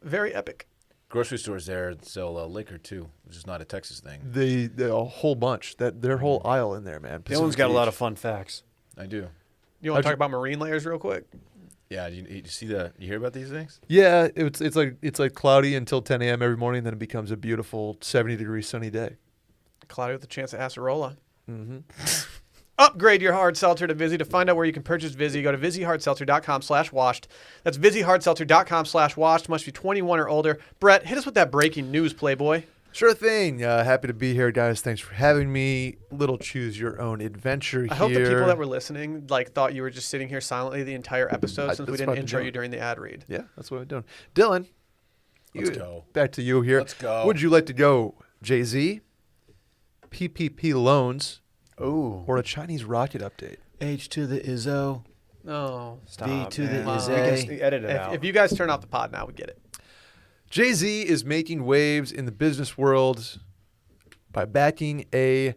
Very epic. Grocery stores there sell liquor too, which is not a Texas thing. They a whole bunch. Their whole aisle in there, man. Dylan's got a lot of fun facts. I do. You want to talk about marine layers real quick? Yeah, you see that? You hear about these things? Yeah, it's like cloudy until 10 a.m. every morning, then it becomes a beautiful 70-degree sunny day. Cloudy with a chance of acerola. Mm-hmm. Upgrade your hard seltzer to Vizzy. To find out where you can purchase Vizzy, go to VizzyHardSeltzer.com/washed. That's VizzyHardSeltzer.com/washed. Must be 21 or older. Brett, hit us with that breaking news, Playboy. Sure thing. Happy to be here, guys. Thanks for having me. Little choose your own adventure I here. hope the people that were listening thought you were just sitting here silently the entire episode since we that's didn't what I've been intro doing. you during the ad read. Yeah, that's what I'm doing. Dylan, Let's go. Back to you here. Let's go. Would you like to go Jay-Z, PPP loans, or a Chinese rocket update? H to the Izzo. No. Stop, V to the man. is We A. can edit it out. If you guys turn off the pod now, we get it. Jay-Z is making waves in the business world by backing a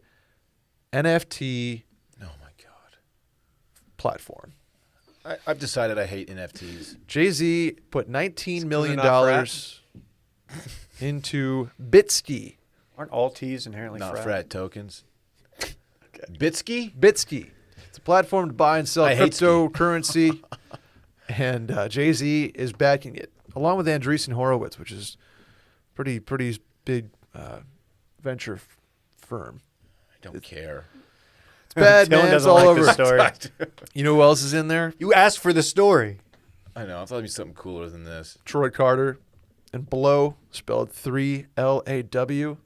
NFT Oh my God. platform. I've decided I hate NFTs. Jay-Z put $19 million not into Bitsky. Aren't all T's inherently Not frat? frat tokens. Bitsky? Bitsky. It's a platform to buy and sell I hate ski. cryptocurrency, and Jay-Z is backing it, along with Andreessen Horowitz, which is pretty big venture firm. I don't care. It's bad, Dylan man. It's doesn't all like over. this story. You know who else is in there? You asked for the story. I know. I thought it'd be something cooler than this. Troy Carter and Blow, spelled 3LAW.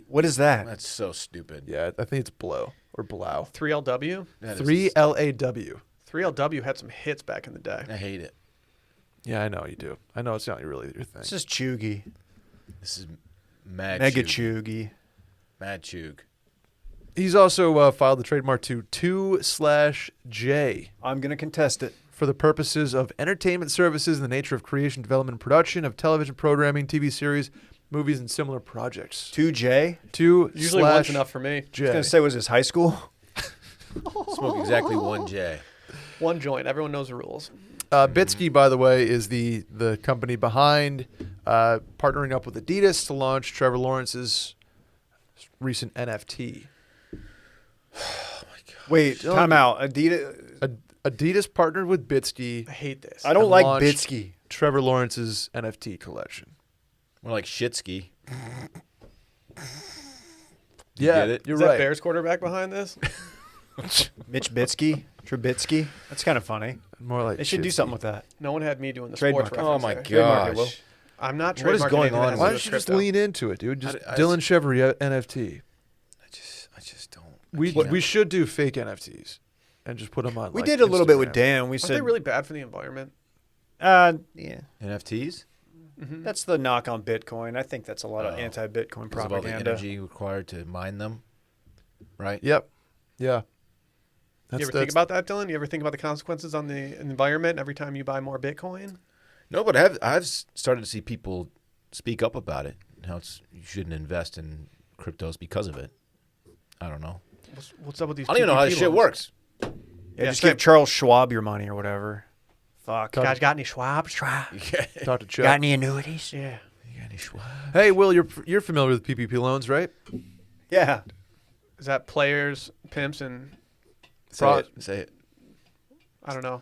What is that? That's so stupid. Yeah, I think it's Blow or Blau. 3LW? That is 3LAW. 3LW had some hits back in the day. I hate it. Yeah, I know you do. I know it's not really your thing. This is Chugi. This is mad Mega chug. Chugi. Mad chug. He's also filed the trademark to 2/J I'm going to contest it. for the purposes of entertainment services in the nature of creation, development, and production of television programming, TV series, movies, and similar projects. 2J? 2 Usually one's enough for me. I was going to say, was this high school? Smoke exactly one J. One joint. Everyone knows the rules. Bitsky, by the way, is the company behind partnering up with Adidas to launch Trevor Lawrence's recent NFT. Wait, time out. Adidas. Adidas partnered with Bitsky. I hate this. I don't and like launched Bitsky. Trevor Lawrence's NFT collection. More like shitsky. Yeah, get it? you're Is that right. Bears quarterback behind this? Mitch Bitsky? Trubitsky? That's kind of funny. More like They should do Shitsky. something with that. No one had me doing the Trademark sports it. Oh reference my there. Trademark it, Will. gosh. I'm not What is trademarking going anything on? that Why has don't to you do just with lean into it, dude? Just I Dylan Chevrolet NFT. I just don't. We should do fake NFTs and just put them on. We like, did a little bit with Instagram. Dan. We Aren't said, they really bad for the environment? yeah. NFTs? That's the knock on Bitcoin. I think that's a lot of Oh. anti-Bitcoin Because of all the propaganda. energy required to mine them, right? Yep. Yeah. You ever think about that, Dylan? You ever think about the consequences on the environment every time you buy more Bitcoin? No, but I've started to see people speak up about it. How you shouldn't invest in cryptos because of it. I don't know. What's up with these? I don't even know how PPP this shit loans? works. Yeah, just same. give Charles Schwab your money or whatever. Fuck. Guys, got any Schwab? Schwab. Talk to Chuck. Got any annuities? Yeah. You got any Schwab? Hey, Will, you're familiar with PPP loans, right? Yeah. Is that players, pimps, and Say it. Say it. I don't know.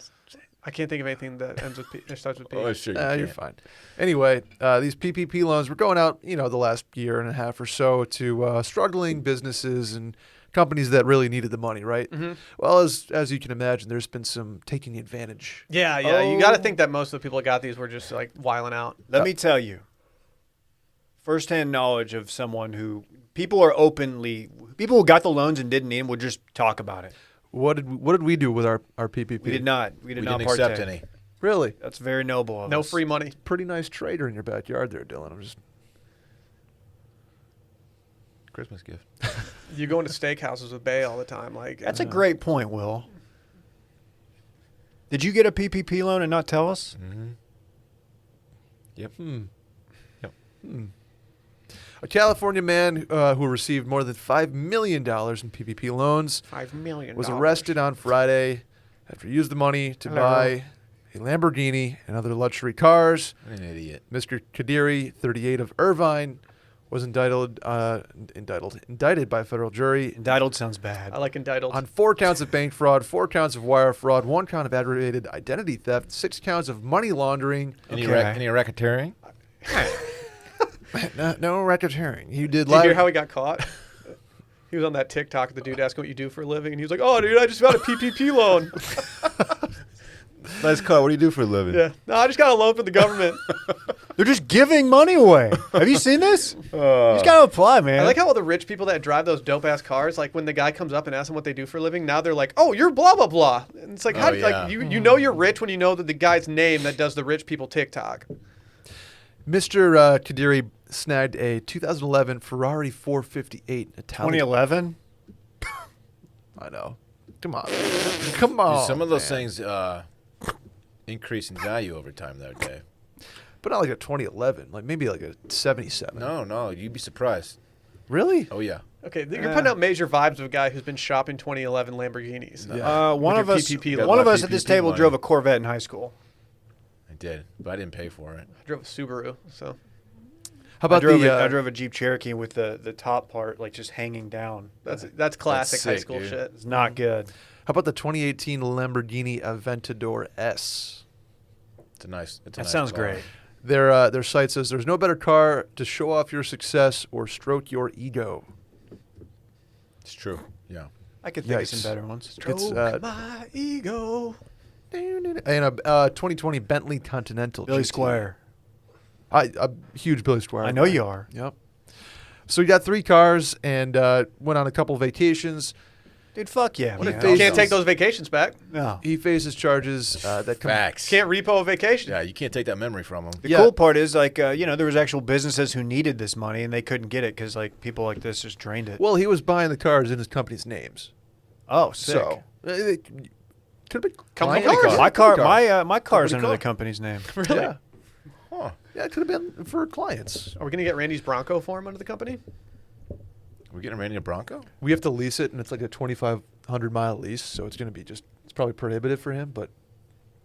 I can't think of anything that ends with P. That starts with P. Oh, sure. You're fine. Anyway, these PPP loans were going out, the last year and a half or so to struggling businesses and companies that really needed the money, right? Mhm. Well, as you can imagine, there's been some taking advantage. Yeah. You got to think that most of the people that got these were just like wiling out. Let me tell you. Firsthand knowledge of someone who people who got the loans and didn't need them would just talk about it. What did we do with our PPP? We did not. We We did not didn't partake. accept any. Really? That's very noble of No us. free money. Pretty nice trader in your backyard there, Dylan. I'm just Christmas gift. You go into steakhouses with Bay all the time. Like That's a great point, Will. Did you get a PPP loan and not tell us? Mm-hmm. Yep. a California man who received more than $5 million in PPP loans $5 million was arrested on Friday after he used the money to buy a Lamborghini and other luxury cars. What an idiot. Mr. Kadiri, 38 of Irvine, was indicted by a federal jury Indicted sounds bad. I like entitled. on 4 counts of bank fraud, 4 counts of wire fraud, 1 count of aggravated identity theft, 6 counts of money laundering. Any, Okay. any racketeering? No racketeering. He did Did you hear how he got caught? He was on that TikTok, the dude asking what you do for a living, and he was like, "Oh, dude, I just got a PPP loan." Nice car. What do you do for a living? Yeah, no, I just got a loan from the government. They're just giving money away. Have you seen this? You just gotta apply, man. I like how all the rich people that drive those dope ass cars, like when the guy comes up and asks them what they do for a living, now they're like, "Oh, you're blah blah blah." And it's like, like you know you're rich when you know that the guy's name that does the rich people TikTok. Mr. Kadiri snagged a 2011 Ferrari 458 Italian. 2011. I know. Come on. Come on. Dude, some of those man. things increase in value over time, though, Dave. But not like a 2011. Like maybe like a 77. No, you'd be surprised. Really? Oh yeah. Okay, you're putting out major vibes of a guy who's been shopping 2011 Lamborghinis. Yeah. One With of your us, PPP one loan. of us at this PPP table money. drove a Corvette in high school. I did, but I didn't pay for it. I drove a Subaru, so How about I drove a Jeep Cherokee with the top part like just hanging down. that's classic high sick, school dude. shit. It's not good. How about the 2018 Lamborghini Aventador S? It's a nice. It's a That nice sounds car. great. Their site says there's no better car to show off your success or stroke your ego. It's true. Yeah. I could think of Yikes. some better ones. It's My ego. and a 2020 Bentley Continental. Billy GT. Squire. A huge Billy Squire. I know fan. you are. Yep. So we got 3 cars and went on a couple vacations. Dude, fuck yeah, What man. if they- Can't take those vacations back. No. He faces charges that come. Facts. Can't repo a vacation. Yeah, you can't take that memory from them. The Yeah. cool part is like there was actual businesses who needed this money and they couldn't get it because like people like this just drained it. Well, he was buying the cars in his company's names. Oh, sick. So it could have been Company client cars. my car, my car's Company under car. the company's name. Really? Yeah. Huh. Yeah, it could have been for clients. Are we gonna get Randy's Bronco for him under the company? We're getting Randy a Bronco? We have to lease it, and it's like a 2,500-mile lease, so it's going to be it's probably prohibitive for him, but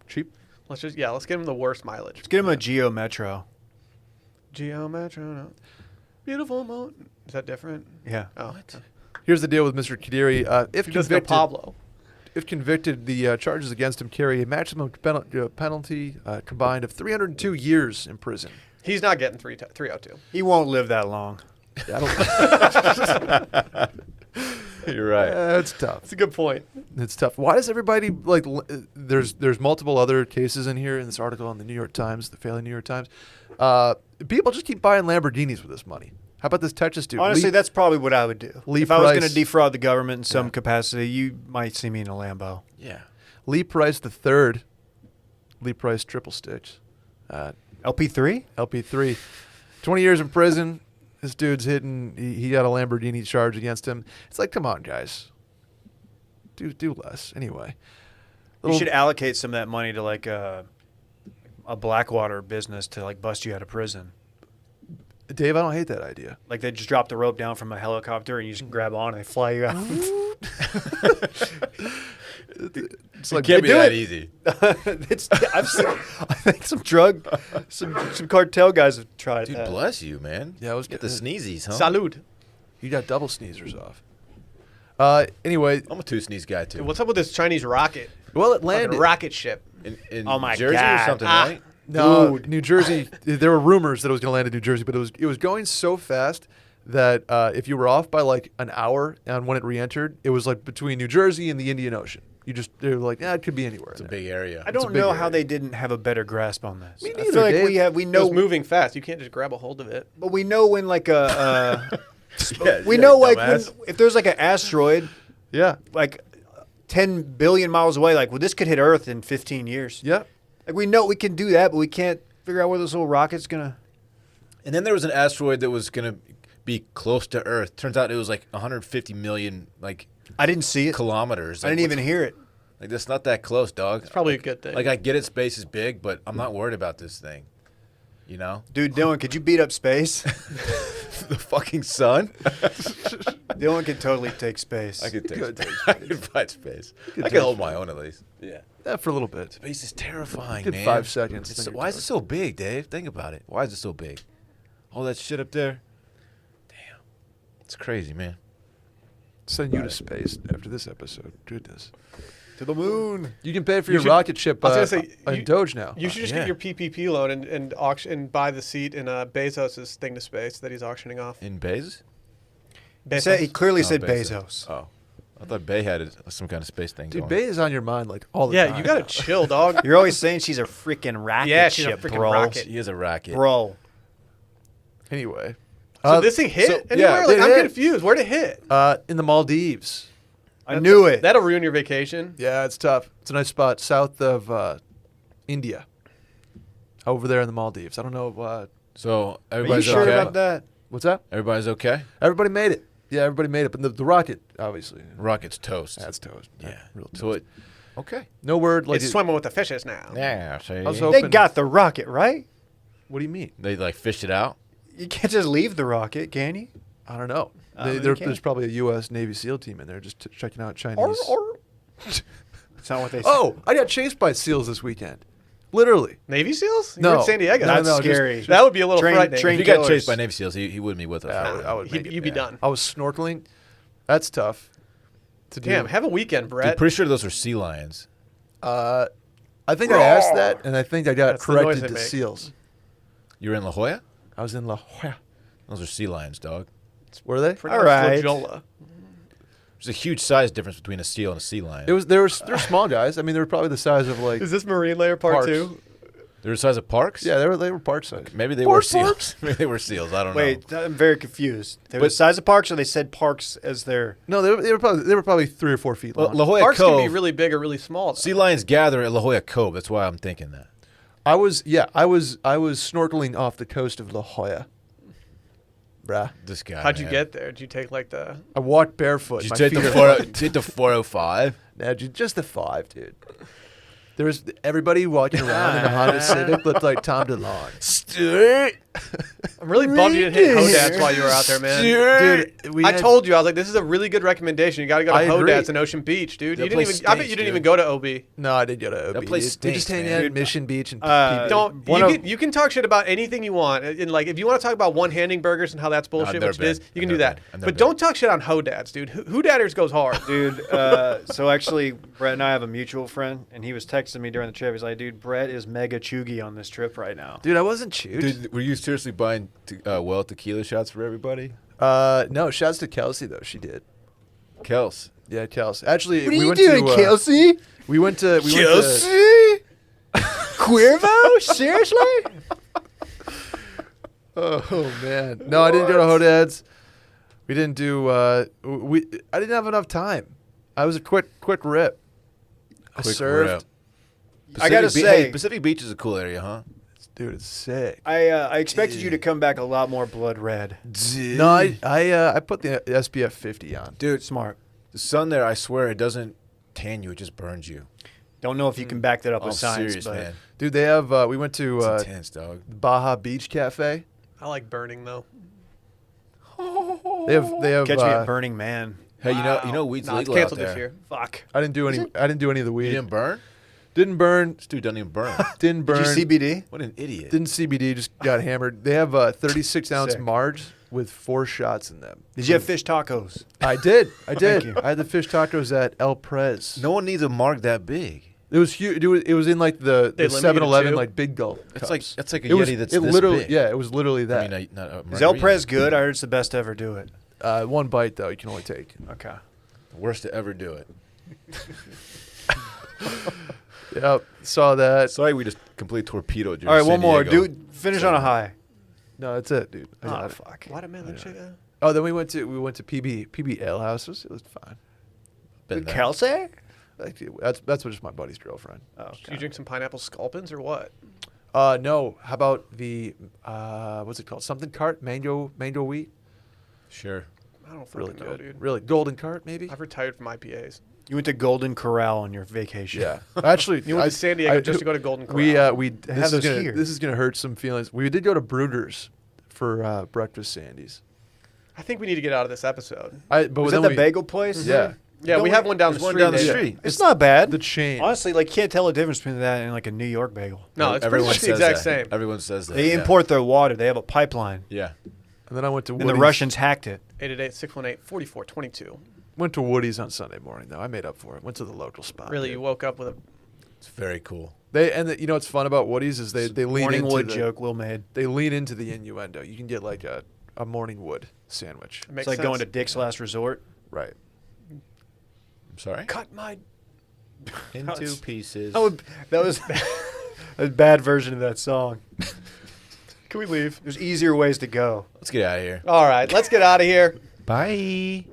cheap. Let's get him the worst mileage. Let's get him a Geo Metro. Geo Metro, no. Beautiful mo. Is that different? Yeah. Oh, Here's the deal with Mr. Kadiri. If he doesn't know convicted, Pablo. if convicted, the charges against him carry a maximum penalty combined of 302 years in prison. He's not getting 302. He won't live that long. You're right. It's tough. That's a good point. It's tough. Why does everybody like? There's multiple other cases in here in this article on the New York Times, the failing New York Times. People just keep buying Lamborghinis with this money. How about this Texas dude? Honestly, that's probably what I would do. Lee If I was going Price. to defraud the government in some capacity, you might see me in a Lambo. Yeah. Lee Price the third. Lee Price triple stitch. LP3? LP3. 20 years in prison. This dude's hitting. He got a Lamborghini charge against him. It's like, come on, guys. Do less. Anyway. You should allocate some of that money to like a Blackwater business to like bust you out of prison. Dave, I don't hate that idea. Like they just drop the rope down from a helicopter and you just grab on and they fly you out. It's like, Can't be do that it. easy. I think some cartel guys have tried Dude, that. bless you, man. Yeah, I was Get the sneezies, huh? Salud. you got double sneezers off. Anyway, I'm a 2 sneeze guy, too. What's up with this Chinese rocket? well, it Fucking landed. rocket ship. In Oh my Jersey God. or something, Ah. right? No, Dude. New Jersey. There were rumors that it was going to land in New Jersey, but it was going so fast that if you were off by like an hour and when it re-entered, it was like between New Jersey and the Indian Ocean. They were like, it could be anywhere. It's a in there. big area. I It's a don't big know how area. they didn't have a better grasp on this. Me I neither, feel like Dave. we It was know, moving fast. You can't just grab a hold of it. but we know when like Yeah, we yeah, know like when, dumbass. if there's like an asteroid Yeah. like 10 billion miles away, like well, this could hit Earth in 15 years. Yeah. Like we know we can do that, but we can't figure out where this little rocket's gonna. And then there was an asteroid that was going to be close to Earth. Turns out it was like 150 million I didn't see it. kilometers. I didn't even hear it. Like, that's not that close, dog. It's probably a good thing. Like, I get it, space is big, but I'm not worried about this thing. You know? Dude, Dylan, could you beat up space? The fucking sun? Dylan could totally take space. I could take Good. space. I could fight space. I take could hold my own at least. Yeah. For a little bit. Space is terrifying, Good man. 5 seconds. It's then why you're is it so big, Dave? Think about it. Why is it so big? All that shit up there? Damn. It's crazy, man. Send you to space after this episode. Goodness. To the moon. You can pay for You your should- rocket ship I was gonna say, in you- Doge now. You should just yeah. get your PPP loan and auction and buy the seat in Bezos' thing to space that he's auctioning off. In Bezos? He clearly Oh, said Bezos. Oh, I thought Bay had some kind of space thing. Dude, going. Bay is on your mind like all the Yeah, time. you gotta chill, dog. You're always saying she's a freaking rocket Yeah, she's a ship, freaking bro. rocket. He is a racket. Bro. Anyway, So this thing hit so- anywhere? yeah, Like, it I'm hit. confused. Where'd it hit? in the Maldives. I knew it. That'll ruin your vacation. Yeah, it's tough. It's a nice spot south of India. Over there in the Maldives. I don't know. So Are you everybody's sure okay. about that? What's that? Everybody's okay. Everybody made it. Yeah, everybody made it. But the rocket, obviously. Rocket's toast. That's toast. yeah. Real toast. So it. Okay. No word. Like It's swimming with the fishes now. Yeah. So I was They hoping. got the rocket, right? What do you mean? they like fished it out. You can't just leave the rocket, can you? I don't know. then you There's can't. probably a U.S. Navy SEAL team in there just checking out Chinese. That's not what they said. Oh, I got chased by seals this weekend. Literally. Navy SEAls? You No. were in San Diego. No, That's no, just- scary. That would be a little Train- frightening. train- If you got killers. chased by Navy SEAls, he wouldn't be with us. I would make You'd be it. done. I was snorkeling. That's tough. To do. Damn, have a weekend, Dude, Brett. pretty sure those are sea lions. I think I asked that, and I think I got That's the noise corrected they to make. seals. You were in La Jolla. I was in La Jolla. Those are sea lions, dog. Were they? Pretty All much right. Loyola. There's a huge size difference between a seal and a sea lion. They're small guys. I mean, they were probably the size of like. Is this Marine Layer Part Parks. 2? They're the size of parks. Yeah, they were park size. Maybe they Park were seals. parks? Maybe they were seals. I don't know. Wait, I'm very confused. They were But- the size of parks, or they said parks as their. No, they were probably 3 or 4 feet long. La Jolla Parks can Cove. be really big or really small. though. Sea lions gather at La Jolla Cove. That's why I'm thinking that. I was snorkeling off the coast of La Jolla. Bruh. This guy. How'd you man. get there? Did you take like the... I walked barefoot. Did My you take feet the are 40 did you take the 405? Nah, dude, just the 5, dude. There was everybody walking around in a Honda Civic looked like Tom DeLonge. Stuart. I'm really bummed you didn't hit Hodats while you were out there, man. Dude, I told you, I was like, this is a really good recommendation. You got to go to I agree. Hodats in Ocean Beach, dude. That You didn't even. place I bet stinks, you didn't dude. even go to OB. No, I did go to OB. That place dude. We just stinks, hang man. out at Mission Beach and Uh, PB. Don't One you of- can, you can talk shit about anything you want, and like if you want to talk about one-handing burgers and how that's bullshit, never which it is, been. you I've can do never that. been. I've never But been. don't talk shit on Hodats, dude. Hodatters goes hard. Dude, so actually, Brett and I have a mutual friend, and he was texting me during the trip. He's like, dude, Brett is mega chuggy on this trip right now. Dude, I wasn't chewed. Dude, were you seriously buying well tequila shots for everybody? No, shouts to Kelsey though. She did. Kels. Yeah, Kelsey. Actually, What are we you went doing, to Kelsey? we went to Cuervo? Seriously? Oh man, no, I didn't go to Hodad's. We didn't do. I didn't have enough time. I was a quick rip. I Quick served. rip. I gotta say- hey, Pacific Beach is a cool area, huh? Dude, it's sick. I expected you to come back a lot more blood red. No, I put the SPF 50 on. Dude, Smart. the sun there, I swear, it doesn't tan you; it just burns you. Don't know if you can back that up I'm with science, serious, but man. Dude, they have. We went to It's intense, dog. Baja Beach Cafe. I like burning though. They have. catch me at Burning Man. Hey, you know, weed's Nah, it's legal out canceled there. this year. Fuck. I didn't do any. I didn't do any of the You weed. didn't burn? Didn't burn. This dude doesn't even burn. Didn't burn. Did you CBD? What an idiot! Didn't CBD. Just got hammered. They have 36 ounce Sick. Marge with 4 shots in them. Did you have fish tacos? I did. I did. you. I had the fish tacos at El Prez. No one needs a mark that big. It was huge. It was in like the They limit you to 7-Eleven 2? like big gulp. It's like cups. that's like a It was. Yeti that's It this literally. big. Yeah, it was literally that. I mean, not a Is El margarita. Prez good? I heard it's the best to ever do it. One bite though, you can only take. Okay. Worst to ever do it. Yep, saw that. Sorry, we just completely torpedoed you. All right, one more. Dude, finish on a high. No, that's it, dude. I got Oh, it. fuck. Watermelon sugar. Oh, then we went to PB Ale House. It was fine. Been there. Kelsey? Like, that's just my buddy's girlfriend. Oh, Did you drink some pineapple sculpins or what? No. How about the what's it called? Something cart mango wheat. Sure. I don't fucking Really know, good. dude. Really golden cart maybe. I've retired from IPAs. You went to Golden Corral on your vacation. Yeah, actually, You went to San Diego just to go to Golden We Corral. we have this is those gonna here. this is gonna hurt some feelings. We did go to Brugger's for breakfast Sandy's. I think we need to get out of this episode. But Was then that the we- bagel place? Yeah, Yeah, we have one down There's the one street. down the maybe. street. It's not bad. the chain. Honestly, like, can't tell the difference between that and like a New York bagel. No, it's pretty Everyone much the says exact that. same. Everyone says that. They yeah. import their water. They have a pipeline. Yeah. And then I went to And the Woody's. Russians hacked it. 888-618-4422. Went to Woody's on Sunday morning though. I made up for it. Went to the local spot. Really, dude. you woke up with a... It's very cool. You know what's fun about Woody's is they lean Morning into wood the, joke Will made. They lean into the innuendo. You can get like a a morning wood sandwich. Makes It's like sense. going to Dick's Last Resort. Right. I'm sorry. Cut my. Into pieces. Oh, that was a bad version of that song. Can we leave? There's easier ways to go. Let's get out of here. All right, let's get out of here. Bye.